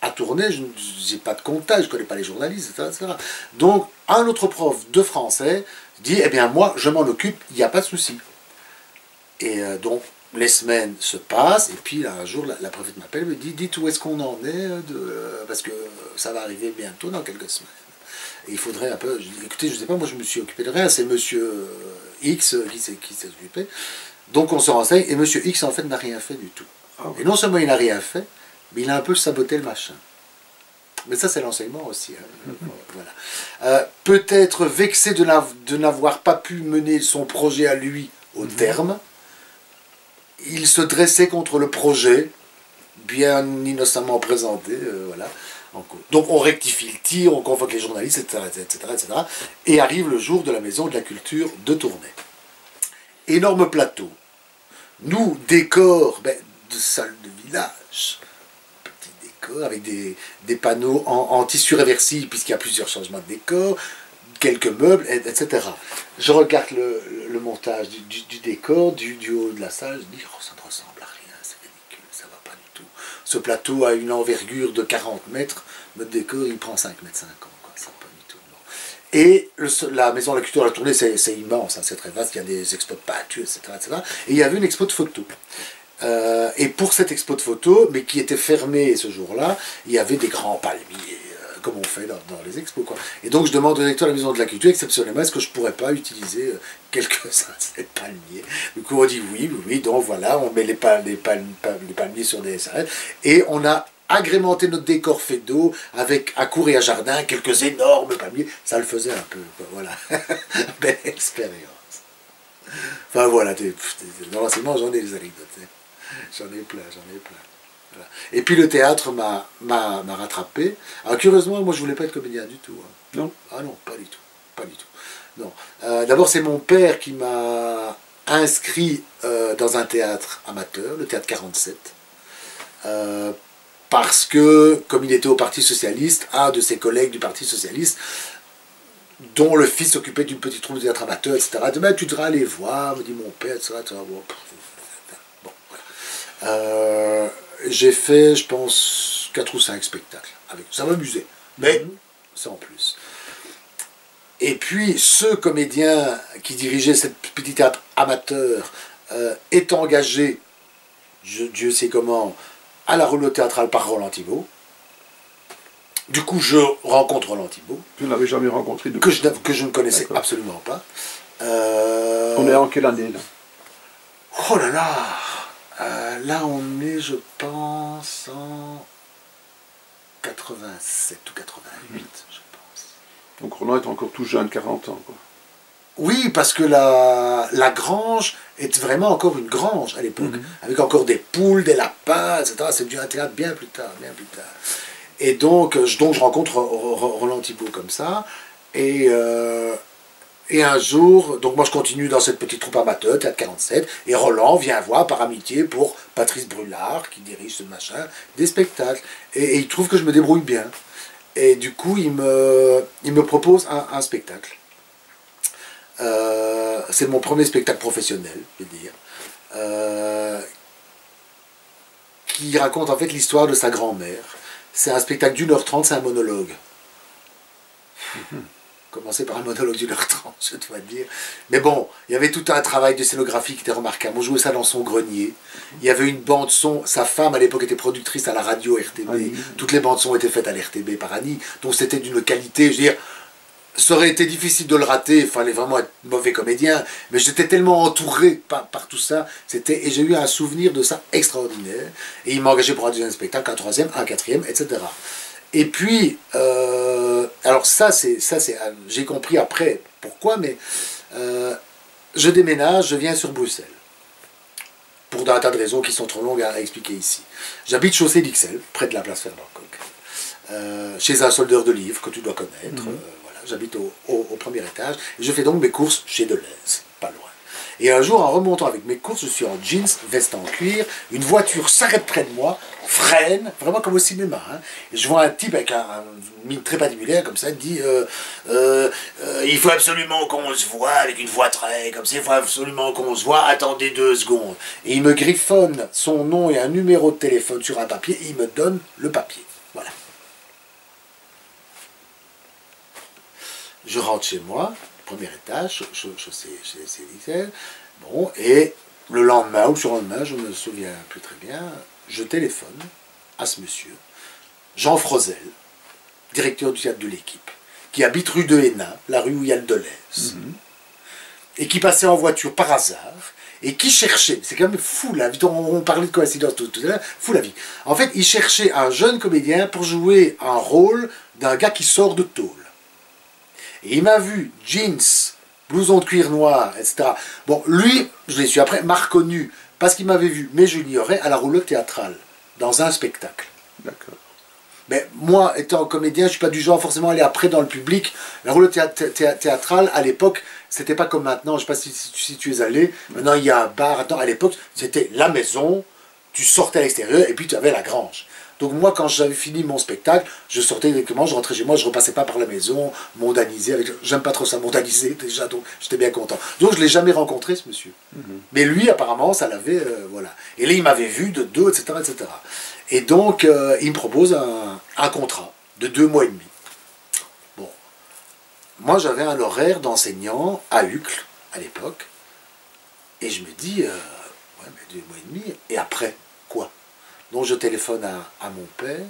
à tourner, je n'ai pas de contact, je ne connais pas les journalistes, etc. Donc, un autre prof de français dit, eh bien, moi, je m'en occupe, il n'y a pas de souci. Et donc, les semaines se passent, et puis là, un jour, la préfète m'appelle, me dit, dites où est-ce qu'on en est, parce que ça va arriver bientôt, dans quelques semaines. Et il faudrait un peu, je dis, écoutez, je ne sais pas, moi, je me suis occupé de rien, c'est monsieur X qui s'est occupé. Donc, on se renseigne, et monsieur X, en fait, n'a rien fait du tout. Et non seulement il n'a rien fait, mais il a un peu saboté le machin. Mais ça, c'est l'enseignement aussi. Hein. Voilà. Peut-être vexé de n'avoir pas pu mener son projet à lui au terme, il se dressait contre le projet, bien innocemment présenté, voilà. Donc on rectifie le tir, on convoque les journalistes, etc. Et arrive le jour de la Maison de la Culture de Tournai. Énorme plateau. Nous, décor, de salle de village. Petit décor avec des panneaux en tissu réversible, puisqu'il y a plusieurs changements de décor, quelques meubles, etc. Je regarde le montage du décor, du haut de la salle, je dis, oh, ça ne ressemble à rien, c'est ridicule, ça ne va pas du tout. Ce plateau a une envergure de 40 mètres, notre décor, il prend 5,50 mètres, quoi, ça va pas du tout. Non. Et la maison de la culture de la Tournée, c'est immense, hein, c'est très vaste, il y a des expos de peinture, etc., etc. Et il y avait une expo de photos. Et pour cette expo de photos, mais qui était fermée ce jour-là, il y avait des grands palmiers, comme on fait dans les expos, quoi. Et donc je demande au directeur de la Maison de la Culture, exceptionnellement, est-ce que je ne pourrais pas utiliser quelques-uns de ces palmiers. Du coup on dit oui, donc voilà, on met les palmiers sur des sarrêtes, et on a agrémenté notre décor fait d'eau avec à cour et à jardin quelques énormes palmiers, ça le faisait un peu, quoi, voilà. Belle expérience. Enfin voilà, dans l'enseignement j'en ai des anecdotes, hein. J'en ai plein. Voilà. Et puis le théâtre m'a rattrapé. Alors curieusement, moi je voulais pas être comédien du tout. Hein. Non? Ah non, pas du tout. Non. D'abord c'est mon père qui m'a inscrit dans un théâtre amateur, le théâtre 47. Parce que, comme il était au Parti Socialiste, un de ses collègues du Parti Socialiste, dont le fils s'occupait d'une petite troupe de théâtre amateur, etc. Ben, tu devras aller voir, me dit mon père, etc. Bon, voilà. J'ai fait, je pense, 4 ou 5 spectacles. Ça m'amusait, mais sans plus. Et puis, ce comédien qui dirigeait cette petite théâtre amateur est engagé, Dieu sait comment, à la rouleau théâtrale par Roland Thibault. Du coup, je rencontre Roland Thibault. Je ne l'avais jamais rencontré. Que je ne connaissais absolument pas. On est en quelle année, là? Oh là là, là, on est, je pense, en 87 ou 88, je pense. Donc Roland est encore tout jeune, 40 ans, quoi. Oui, parce que la grange est vraiment encore une grange à l'époque, avec encore des poules, des lapins, etc. C'est devenu un théâtre bien plus tard. Et donc je rencontre Roland Thibault comme ça, et un jour, donc moi je continue dans cette petite troupe amateur, Théâtre 47, et Roland vient voir par amitié pour Patrice Brulard, qui dirige ce machin, des spectacles. Et il trouve que je me débrouille bien. Et du coup, il me propose un spectacle. C'est mon premier spectacle professionnel, je veux dire, qui raconte en fait l'histoire de sa grand-mère. C'est un spectacle d'1h30, c'est un monologue. Commencer par un monologue d'1h30, je dois dire. Mais bon, il y avait tout un travail de scénographie qui était remarquable. On jouait ça dans son grenier. Il y avait une bande-son. Sa femme, à l'époque, était productrice à la radio RTB. Annie. Toutes les bandes-son étaient faites à l'RTB par Annie. Donc c'était d'une qualité, je veux dire, ça aurait été difficile de le rater. Il fallait vraiment être mauvais comédien. Mais j'étais tellement entouré par tout ça. Et j'ai eu un souvenir de ça extraordinaire. Et il m'a engagé pour un deuxième spectacle, un troisième, un quatrième, etc. Et puis, alors ça c'est j'ai compris après pourquoi, mais je déménage, je viens sur Bruxelles. Pour un tas de raisons qui sont trop longues à expliquer ici. J'habite chaussée d'Ixelles, près de la place Fernand Coq, chez un soldeur de livres que tu dois connaître. Voilà, j'habite au premier étage, et je fais donc mes courses chez Deleuze, pas loin. Et un jour, en remontant avec mes courses, je suis en jeans, veste en cuir, une voiture s'arrête près de moi, freine, vraiment comme au cinéma, hein, et je vois un type avec une mine très patibulaire, comme ça, dit il faut absolument qu'on se voit, avec une voix très comme ça, il faut absolument qu'on se voit, attendez 2 secondes. Et il me griffonne son nom et un numéro de téléphone sur un papier, et il me donne le papier. Voilà. Je rentre chez moi, premier étage, chaussée d'Ixelles. Bon, et le lendemain ou le surlendemain, je me souviens plus très bien, je téléphone à ce monsieur, Jean Frozel, directeur du théâtre de l'Équipe, qui habite rue de Hénin, la rue où il y a le Deleuze, et qui passait en voiture par hasard, et qui cherchait, c'est quand même fou la vie, on parlait de coïncidence tout à l'heure, fou la vie. En fait, il cherchait un jeune comédien pour jouer un rôle d'un gars qui sort de tôle. Et il m'a vu, jeans, blouson de cuir noir, etc. Bon, lui, je l'ai su après, m'a reconnu, parce qu'il m'avait vu, mais je l'ignorais, à la rouleau théâtrale, dans un spectacle. D'accord. Mais moi, étant comédien, je ne suis pas du genre forcément à aller après dans le public. La rouleau théâtrale, à l'époque, c'était pas comme maintenant, je ne sais pas si tu es allé, maintenant il y a un bar, attends, à l'époque, c'était la maison, tu sortais à l'extérieur et puis tu avais la grange. Donc moi, quand j'avais fini mon spectacle, je sortais directement, je rentrais chez moi, je repassais pas par la maison, mondanisé. J'aime pas trop ça, mondaniser déjà, donc j'étais bien content. Donc je ne l'ai jamais rencontré, ce monsieur. Mais lui, apparemment, ça l'avait, voilà. Et là, il m'avait vu de dos, etc., etc. Et donc, il me propose un contrat de 2 mois et demi. Bon. Moi, j'avais un horaire d'enseignant à Uccle, à l'époque. Et je me dis, ouais, mais 2 mois et demi, et après, quoi? Donc je téléphone à mon père,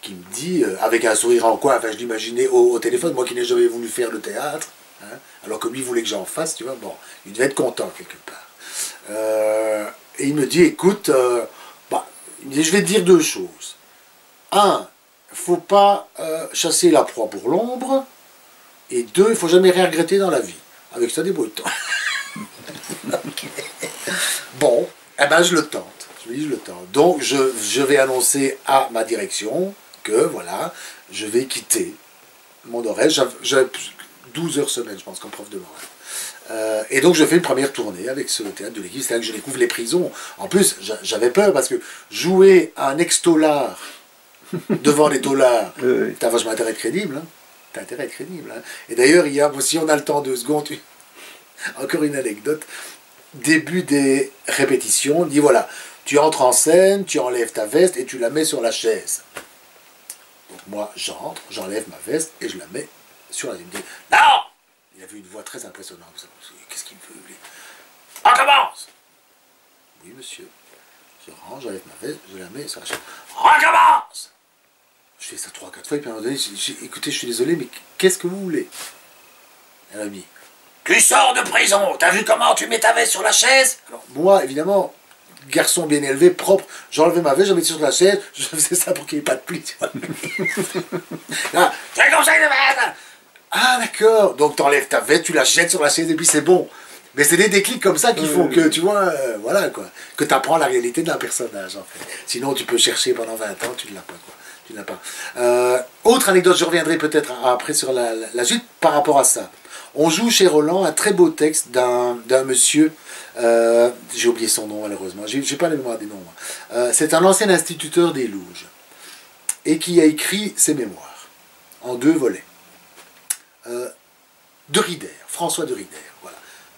qui me dit, avec un sourire en coin, enfin je l'imaginais au téléphone, moi qui n'ai jamais voulu faire le théâtre, hein, alors que lui voulait que j'en fasse, tu vois, bon, il devait être content quelque part. Et il me dit, écoute, il me dit, je vais te dire 2 choses. Un, il ne faut pas chasser la proie pour l'ombre, et 2, il ne faut jamais rien regretter dans la vie. Avec ça, débrouille-toi. Okay. Bon, eh ben je le tente. Je me dis, je le tente. Donc, je vais annoncer à ma direction que, voilà, je vais quitter mon horaire. J'avais 12 heures semaine, je pense, comme prof de morale. Et donc, je fais une première tournée avec ce théâtre de l'équipe. C'est là que je découvre les prisons. En plus, j'avais peur parce que jouer un ex-taulard devant les taulards, t'as vachement intérêt à être crédible. Hein. T'as intérêt à être crédible. Hein. Et d'ailleurs, il y a, si on a le temps 2 secondes, encore une anecdote. Début des répétitions, on dit voilà, tu entres en scène, tu enlèves ta veste et tu la mets sur la chaise. Donc moi, j'entre, j'enlève ma veste et je la mets sur la chaise. Il me dit non. Il avait une voix très impressionnante. Qu'est-ce qu'il me veut, lui? On commence. Oui, monsieur. Je range, j'enlève ma veste, je la mets sur la chaise. On commence. Je fais ça 3-4 fois et puis à un moment donné, écoutez, je suis désolé, mais qu'est-ce que vous voulez? Elle m'a dit tu sors de prison, t'as vu comment tu mets ta veste sur la chaise? Alors, moi, évidemment, garçon bien élevé, propre, j'enlevais ma veste, je la mettais sur la chaise, je faisais ça pour qu'il n'y ait pas de pluie, tu vois. Ah, j'ai conseil de mettre. Ah, d'accord. Donc, t'enlèves ta veste, tu la jettes sur la chaise et puis c'est bon. Mais c'est des déclics comme ça qui font que, tu vois, voilà, quoi. Que tu apprends la réalité d'un personnage, en fait. Sinon, tu peux chercher pendant 20 ans, tu ne l'as pas, quoi. Tu ne l'as pas. Autre anecdote, je reviendrai peut-être après sur la suite par rapport à ça. On joue chez Roland un très beau texte d'un monsieur, j'ai oublié son nom malheureusement, j'ai pas la mémoire des noms. C'est un ancien instituteur des Louges et qui a écrit ses mémoires en 2 volets. De Rider, François de Rider, voilà.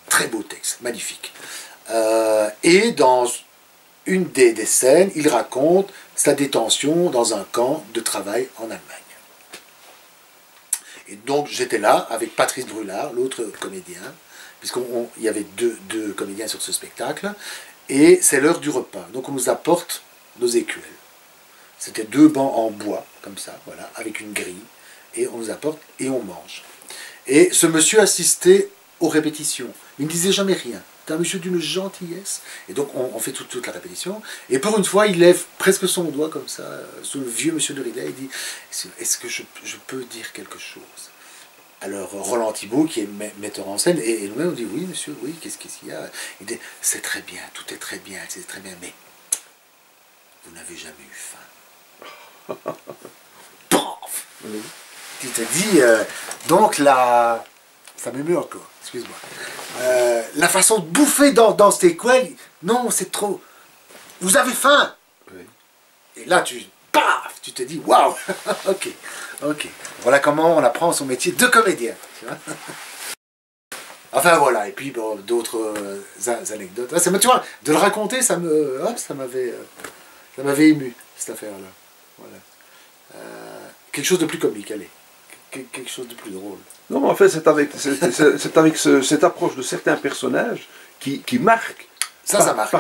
Très beau texte, magnifique. Et dans une des scènes, il raconte sa détention dans un camp de travail en Allemagne. Et donc j'étais là avec Patrice Brulard, l'autre comédien, puisqu'il y avait deux comédiens sur ce spectacle, et c'est l'heure du repas. Donc on nous apporte nos écuelles. C'était 2 bancs en bois, comme ça, voilà, avec une grille, et on nous apporte et on mange. Et ce monsieur assistait aux répétitions. Il ne disait jamais rien. C'est un monsieur d'une gentillesse. Et donc on fait toute la répétition. Et pour une fois, il lève presque son doigt comme ça, sur le vieux monsieur de Riday. Il dit « Est-ce que je peux dire quelque chose ?» Alors Roland Thibault, qui est metteur en scène, et nous-mêmes on dit « Oui, monsieur, oui, qu'est-ce qu'il y a ?» Il dit « C'est très bien, tout est très bien, c'est très bien, mais vous n'avez jamais eu faim. » Paf, oui. Tu te dis, donc là, ça m'émeut encore, excuse-moi. La façon de bouffer dans cette école, non, c'est trop. Vous avez faim. Oui. Et là, paf, tu te dis, waouh, ok. Voilà comment on apprend son métier de comédien. Tu vois. Enfin voilà, et puis bon, d'autres anecdotes. Tu vois, de le raconter, ça m'avait ému, cette affaire-là. Voilà. Quelque chose de plus comique, allez. Quelque chose de plus drôle. Non, mais en fait, c'est avec cette approche de certains personnages qui marquent. Ça marque.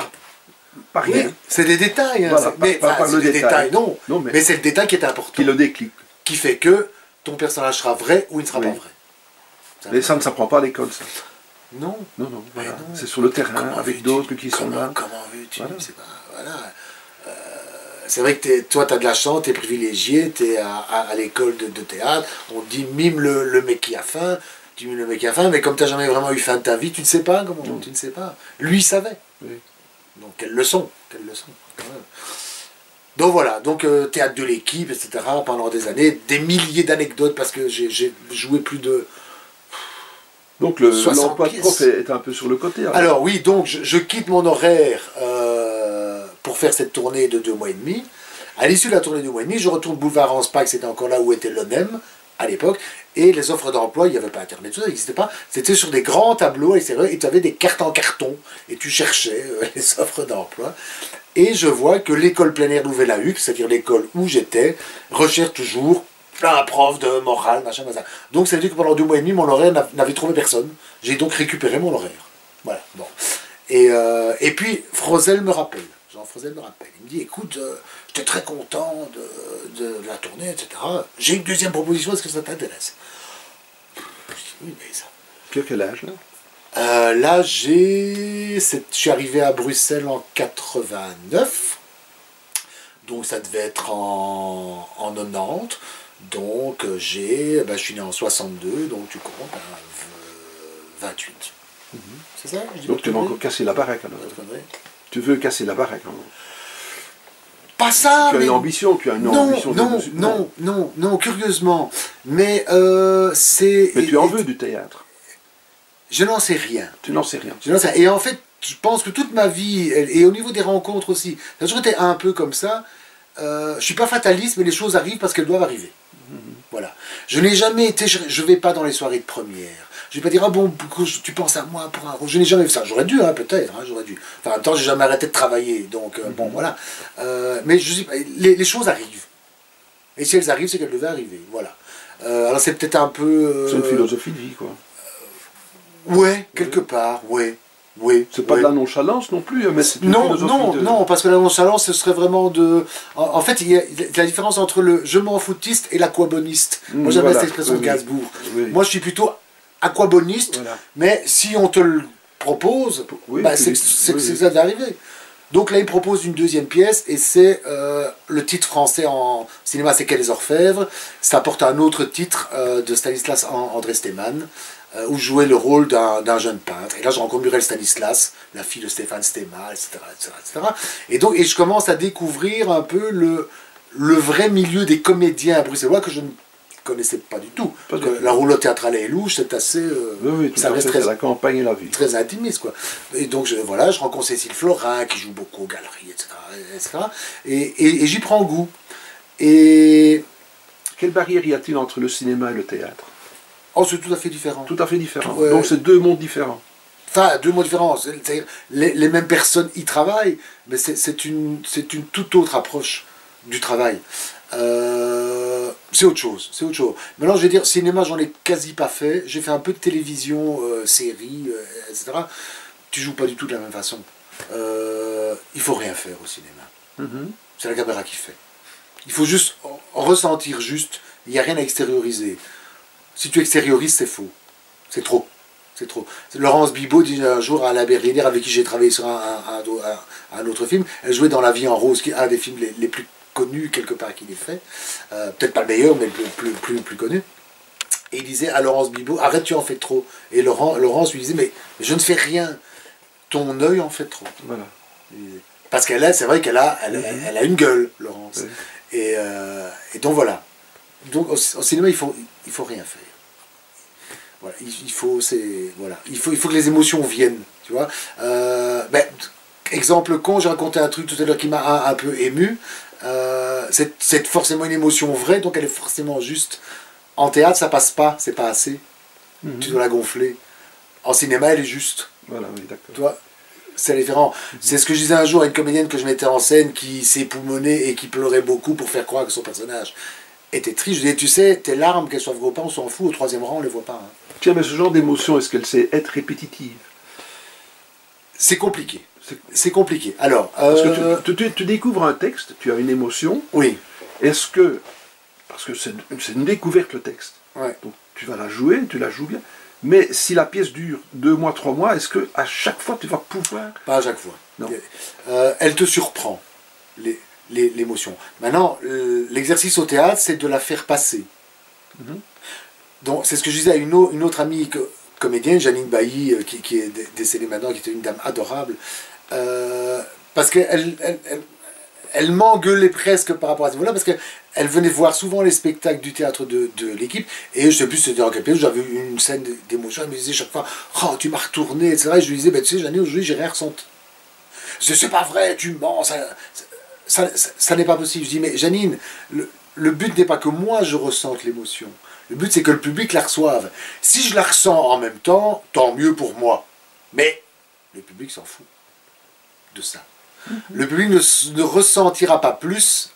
Par rien. Oui, c'est des détails. Hein, voilà, par le détail. Non, mais c'est le détail qui est important. Qui le déclic. Qui fait que ton personnage sera vrai ou il ne sera pas vrai. Mais ça ne s'apprend pas à l'école, ça. Non. Non, voilà. C'est sur le terrain, avec d'autres qui sont là. Comment veux-tu? Voilà. C'est vrai que toi, tu as de la chance, tu es privilégié, tu es à l'école de théâtre, on te dit mime le mec qui a faim, tu mimes le mec qui a faim, mais comme tu n'as jamais vraiment eu faim de ta vie, tu ne sais pas comment, tu ne sais pas. Lui, il savait. Oui. Donc, quelle leçon. Ouais. Donc voilà, théâtre de l'équipe, etc., pendant des années, des milliers d'anecdotes, parce que j'ai joué plus de... Donc l'emploi de prof est un peu sur le côté. Alors oui, donc je quitte mon horaire faire cette tournée de 2 mois et demi. À l'issue de la tournée de 2 mois et demi, je retourne boulevard Anspach, c'était encore là où était l'ONEM à l'époque, et les offres d'emploi, il n'y avait pas Internet, tout ça n'existait pas, c'était sur des grands tableaux, et tu avais des cartes en carton, et tu cherchais les offres d'emploi. Et je vois que l'école plein air Louvain-la-Huc, c'est-à-dire l'école où j'étais, recherche toujours un prof de morale, machin. Donc ça veut dire que pendant 2 mois et demi, mon horaire n'avait trouvé personne. J'ai donc récupéré mon horaire. Voilà, bon. Et puis, Frozel me rappelle. Jean Frozel me rappelle. Il me dit, écoute, j'étais très content de la tournée, etc. J'ai une deuxième proposition, est-ce que ça t'intéresse? Je dis, oui, mais ça... Tu as quel âge, là? Là, je suis arrivé à Bruxelles en 89. Donc ça devait être en 90. Donc je suis né en 62, donc tu comptes à 28. C'est ça? Donc tu vas encore casser la baraque alors. Tu veux casser la baraque alors. Pas ça, tu as mais... une ambition, tu as une ambition non, curieusement. Mais c'est... Mais tu en veux du théâtre. Je n'en sais rien. Tu n'en sais rien. Et en fait, je pense que toute ma vie, et au niveau des rencontres aussi, ça a toujours été un peu comme ça. Je ne suis pas fataliste, mais les choses arrivent parce qu'elles doivent arriver. Voilà. Je n'ai jamais été, je ne vais pas dans les soirées de première. Je ne vais pas dire, ah bon, tu penses à moi pour un rôle. Je n'ai jamais fait ça. J'aurais dû, hein, peut-être, hein, j'aurais dû. Enfin, en même temps, j'ai jamais arrêté de travailler. Donc, bon, voilà. Mais je dis, les choses arrivent. Et si elles arrivent, c'est qu'elles devaient arriver. Voilà. Alors, c'est peut-être un peu... c'est une philosophie de vie, quoi. Ouais, quelque part, ouais. Oui, c'est pas de la nonchalance non plus, mais c'est une non, parce que la nonchalance, ce serait vraiment de... En fait, il y a la différence entre le je m'en foutiste et l'aquaboniste. Moi, j'aime cette expression de Gainsbourg. Moi, je suis plutôt aquaboniste, mais si on te le propose, c'est que ça va arriver. Donc là, il propose une deuxième pièce, et c'est le titre français en cinéma, c'est Quai des Orfèvres. Ça porte un autre titre de Stanislas André Steeman, où je jouais le rôle d'un jeune peintre. Et là, je rencontre Muriel Stanislas, la fille de Stéphane Stéma, etc., etc. Et je commence à découvrir un peu le vrai milieu des comédiens bruxellois que je ne connaissais pas du tout. La roulotte théâtrale et louche, c'est assez... ça reste très la campagne et la vie. Très intimiste, quoi. Et donc, je rencontre Cécile Florin, qui joue beaucoup aux galeries, etc. Et j'y prends goût. Et... Quelle barrière y a-t-il entre le cinéma et le théâtre? Oh, c'est tout à fait différent. Tout à fait différent. Donc c'est 2 mondes différents. Enfin, 2 mondes différents. C'est-à-dire, les mêmes personnes y travaillent, mais c'est une toute autre approche du travail. C'est autre chose. Maintenant, je vais dire, cinéma, j'en ai quasi pas fait. J'ai fait un peu de télévision, séries, etc. Tu joues pas du tout de la même façon. Il faut rien faire au cinéma. C'est la caméra qui fait. Il faut juste ressentir juste. Il n'y a rien à extérioriser. Si tu extériorises, c'est faux. C'est trop. Laurence Bibot dit un jour à la Berliner, avec qui j'ai travaillé sur un autre film, elle jouait dans La vie en rose, qui est un des films les plus connus quelque part qu'il ait fait. Peut-être pas le meilleur, mais le plus connu. Et il disait à Laurence Bibot, arrête, tu en fais trop. Et Laurence lui disait, mais je ne fais rien. Ton œil en fait trop. Voilà. Parce c'est vrai qu'elle a une gueule, Laurence. Et donc voilà. Donc au cinéma, il faut rien faire. Voilà, il faut que les émotions viennent, tu vois. Exemple con, j'ai raconté un truc tout à l'heure qui m'a un peu ému. C'est forcément une émotion vraie, donc elle est forcément juste. En théâtre, ça passe pas, c'est pas assez. Tu dois la gonfler. En cinéma, elle est juste. Voilà, oui, d'accord. Tu vois, c'est différent. C'est ce que je disais un jour à une comédienne que je mettais en scène qui s'époumonait et qui pleurait beaucoup pour faire croire que son personnage était triste. Je disais, tu sais, tes larmes, qu'elles soient vraies ou pas, on s'en fout, au 3e rang, on les voit pas. Hein. Tiens, mais ce genre d'émotion, est-ce qu'elle sait être répétitive? C'est compliqué. C'est compliqué. Alors, parce que tu découvres un texte, tu as une émotion. Oui. Est-ce que, parce que c'est une découverte le texte, ouais. Donc tu vas la jouer, tu la joues bien, mais si la pièce dure 2 mois, 3 mois, est-ce que à chaque fois tu vas pouvoir... Pas à chaque fois. Non. Elle te surprend, l'émotion. Maintenant, l'exercice au théâtre, c'est de la faire passer. Donc c'est ce que je disais à une autre amie comédienne, Janine Bailly, qui est décédée maintenant, qui était une dame adorable, parce qu'elle m'engueulait presque par rapport à ce niveau-là, parce qu'elle venait voir souvent les spectacles du théâtre de l'équipe, et je sais plus c'était en quel pays, j'avais une scène d'émotion, elle me disait chaque fois, oh tu m'as retourné, etc. Et je lui disais, tu sais Janine, aujourd'hui j'ai rien ressenti. c'est pas vrai, tu mens, ça n'est pas possible. Je dis, mais Janine, le but n'est pas que moi je ressente l'émotion. Le but, c'est que le public la reçoive. Si je la ressens en même temps, tant mieux pour moi. Mais le public s'en fout de ça. Le public ne ressentira pas plus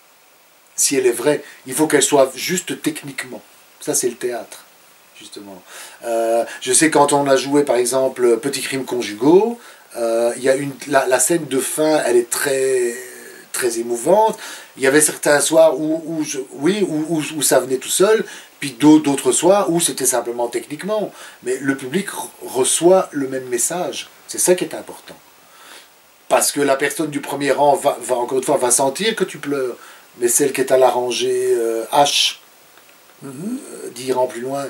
si elle est vraie. Il faut qu'elle soit juste techniquement. Ça, c'est le théâtre, justement. Je sais quand on a joué, par exemple, Petits crimes conjugaux, il y a la scène de fin, elle est très, très émouvante. Il y avait certains soirs où ça venait tout seul, puis d'autres soirs où c'était simplement techniquement. Mais le public reçoit le même message. C'est ça qui est important. Parce que la personne du premier rang va encore une fois, va sentir que tu pleures. Mais celle qui est à la rangée H, 10 rangs plus loin,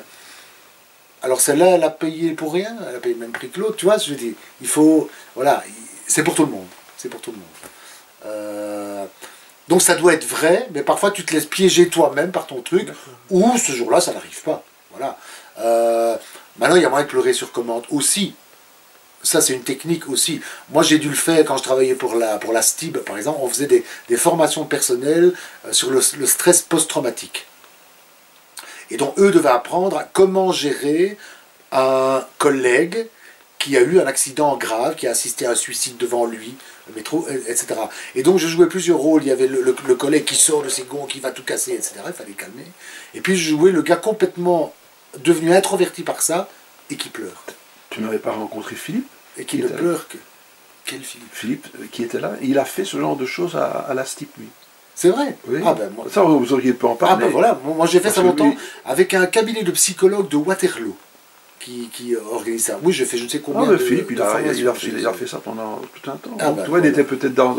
alors celle-là, elle a payé pour rien, elle a payé le même prix que l'autre, tu vois, je dis, il faut, voilà, c'est pour tout le monde, c'est pour tout le monde. Donc ça doit être vrai, mais parfois tu te laisses piéger toi-même par ton truc, ou ce jour-là, ça n'arrive pas, voilà. Maintenant, il y a moyen de pleurer sur commande aussi. Ça, c'est une technique aussi. Moi, j'ai dû le faire quand je travaillais pour la STIB, par exemple. On faisait des formations personnelles sur le stress post-traumatique. Et donc, eux devaient apprendre à comment gérer un collègue qui a eu un accident grave, qui a assisté à un suicide devant lui, le métro, etc. Et donc, je jouais plusieurs rôles. Il y avait le collègue qui sort de ses gonds, qui va tout casser, etc. Il fallait calmer. Et puis, je jouais le gars complètement devenu introverti par ça et qui pleure. Tu n'avais pas rencontré Philippe? Et qui ne pleure que... Quel Philippe? Philippe, qui était là, il a fait ce genre de choses à la STIP, lui. C'est vrai? Oui. Ah ben moi... Ça, vous auriez pu en parler. Ah ben voilà, moi j'ai fait ça longtemps avec un cabinet de psychologues de Waterloo qui organise ça. Oui, j'ai fait je ne sais combien de Philippe, il a fait ça pendant tout un temps. Ah ben, toi, il était peut-être dans...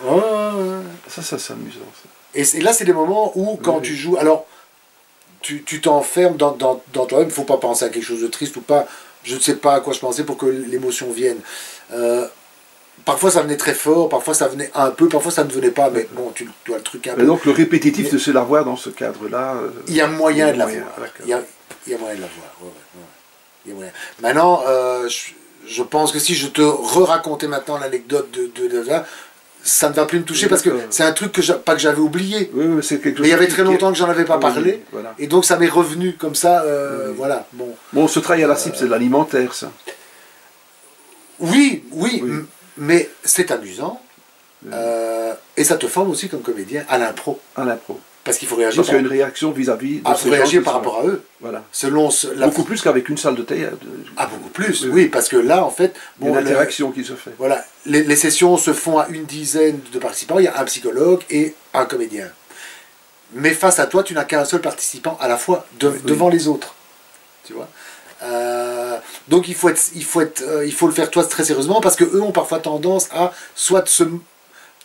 Voilà. Ça c'est amusant. Ça. Et là, c'est des moments où, quand tu joues... Alors, tu t'enfermes dans toi-même, il ne faut pas penser à quelque chose de triste ou pas. Je ne sais pas à quoi je pensais pour que l'émotion vienne. Parfois ça venait très fort, parfois ça venait un peu, parfois ça ne venait pas, mais bon, tu dois le truc un peu. Donc le répétitif de se la voir dans ce cadre-là... il y a moyen de la voir. Il y a moyen de la voir. Il y a moyen. Maintenant, je pense que si je te re-racontais maintenant l'anecdote de là, ça ne va plus me toucher parce que c'est un truc pas que j'avais oublié. Oui, c'est quelque chose. Mais il y avait très longtemps que j'en avais pas parlé, voilà. Et donc ça m'est revenu comme ça. Voilà. Bon, ce travail à la cible, c'est de l'alimentaire, ça. Oui, mais c'est amusant. Et ça te forme aussi comme comédien à l'impro. À l'impro. Parce qu'il faut réagir. Parce qu'il y a une réaction vis-à-vis de ces gens. Il faut réagir par rapport à eux. Voilà. Selon beaucoup plus qu'avec une salle de théâtre. Ah, beaucoup plus, oui, parce que là, en fait... il y a une interaction qui se fait. Voilà. Les sessions se font à une dizaine de participants. Il y a un psychologue et un comédien. Mais face à toi, tu n'as qu'un seul participant à la fois, devant les autres. Tu vois. Donc il faut le faire toi très sérieusement parce qu'eux ont parfois tendance à soit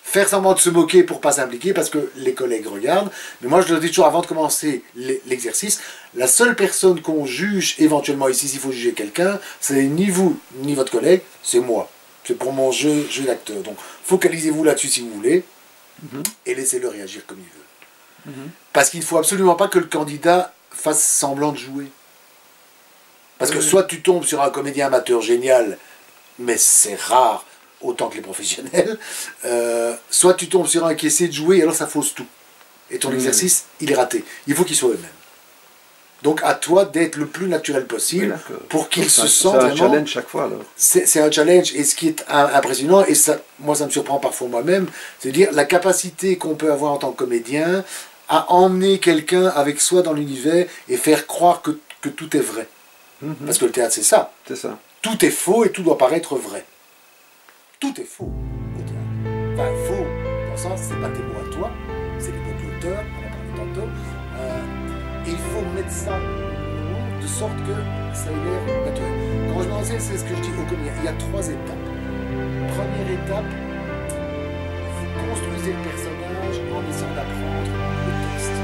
faire semblant de se moquer pour pas s'impliquer parce que les collègues regardent. Mais moi je leur dis toujours avant de commencer l'exercice, la seule personne qu'on juge éventuellement ici, s'il faut juger quelqu'un, c'est ni vous ni votre collègue, c'est moi. C'est pour mon jeu d'acteur. Donc focalisez-vous là-dessus si vous voulez et laissez-le réagir comme il veut. Parce qu'il ne faut absolument pas que le candidat fasse semblant de jouer. Parce que soit tu tombes sur un comédien amateur génial, mais c'est rare autant que les professionnels, soit tu tombes sur un qui essaie de jouer et alors ça fausse tout. Et ton exercice, il est raté. Il faut qu'il soit eux-mêmes. Donc à toi d'être le plus naturel possible pour qu'ils se sentent vraiment... C'est un challenge chaque fois alors. C'est un challenge et ce qui est impressionnant, et ça, moi ça me surprend parfois moi-même, c'est de dire la capacité qu'on peut avoir en tant que comédien à emmener quelqu'un avec soi dans l'univers et faire croire que tout est vrai. Parce que le théâtre, c'est ça. C'est ça. Tout est faux et tout doit paraître vrai. Tout est faux au théâtre. Enfin, faux, dans le sens, c'est pas tes mots à toi, c'est les mots de l'auteur, on en parlait tantôt. Et il faut mettre ça de sorte que ça ait l'air naturel. Quand je m'enseigne, c'est ce que je dis aux comédiens. Il y a 3 étapes. Première étape, vous construisez le personnage en essayant d'apprendre le texte.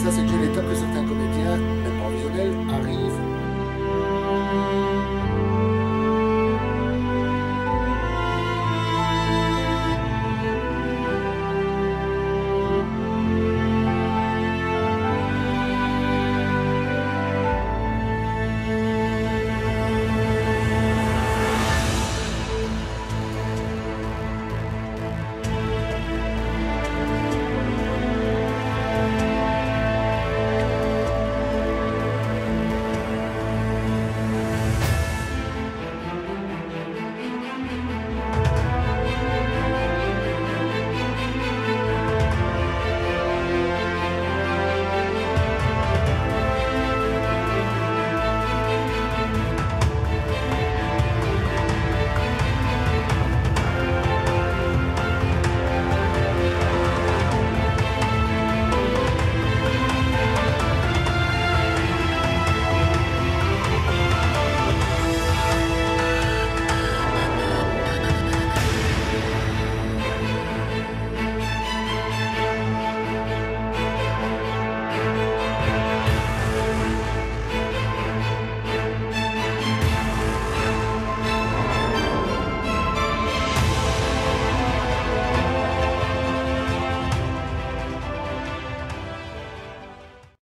Ça, c'est déjà l'étape que certains comédiens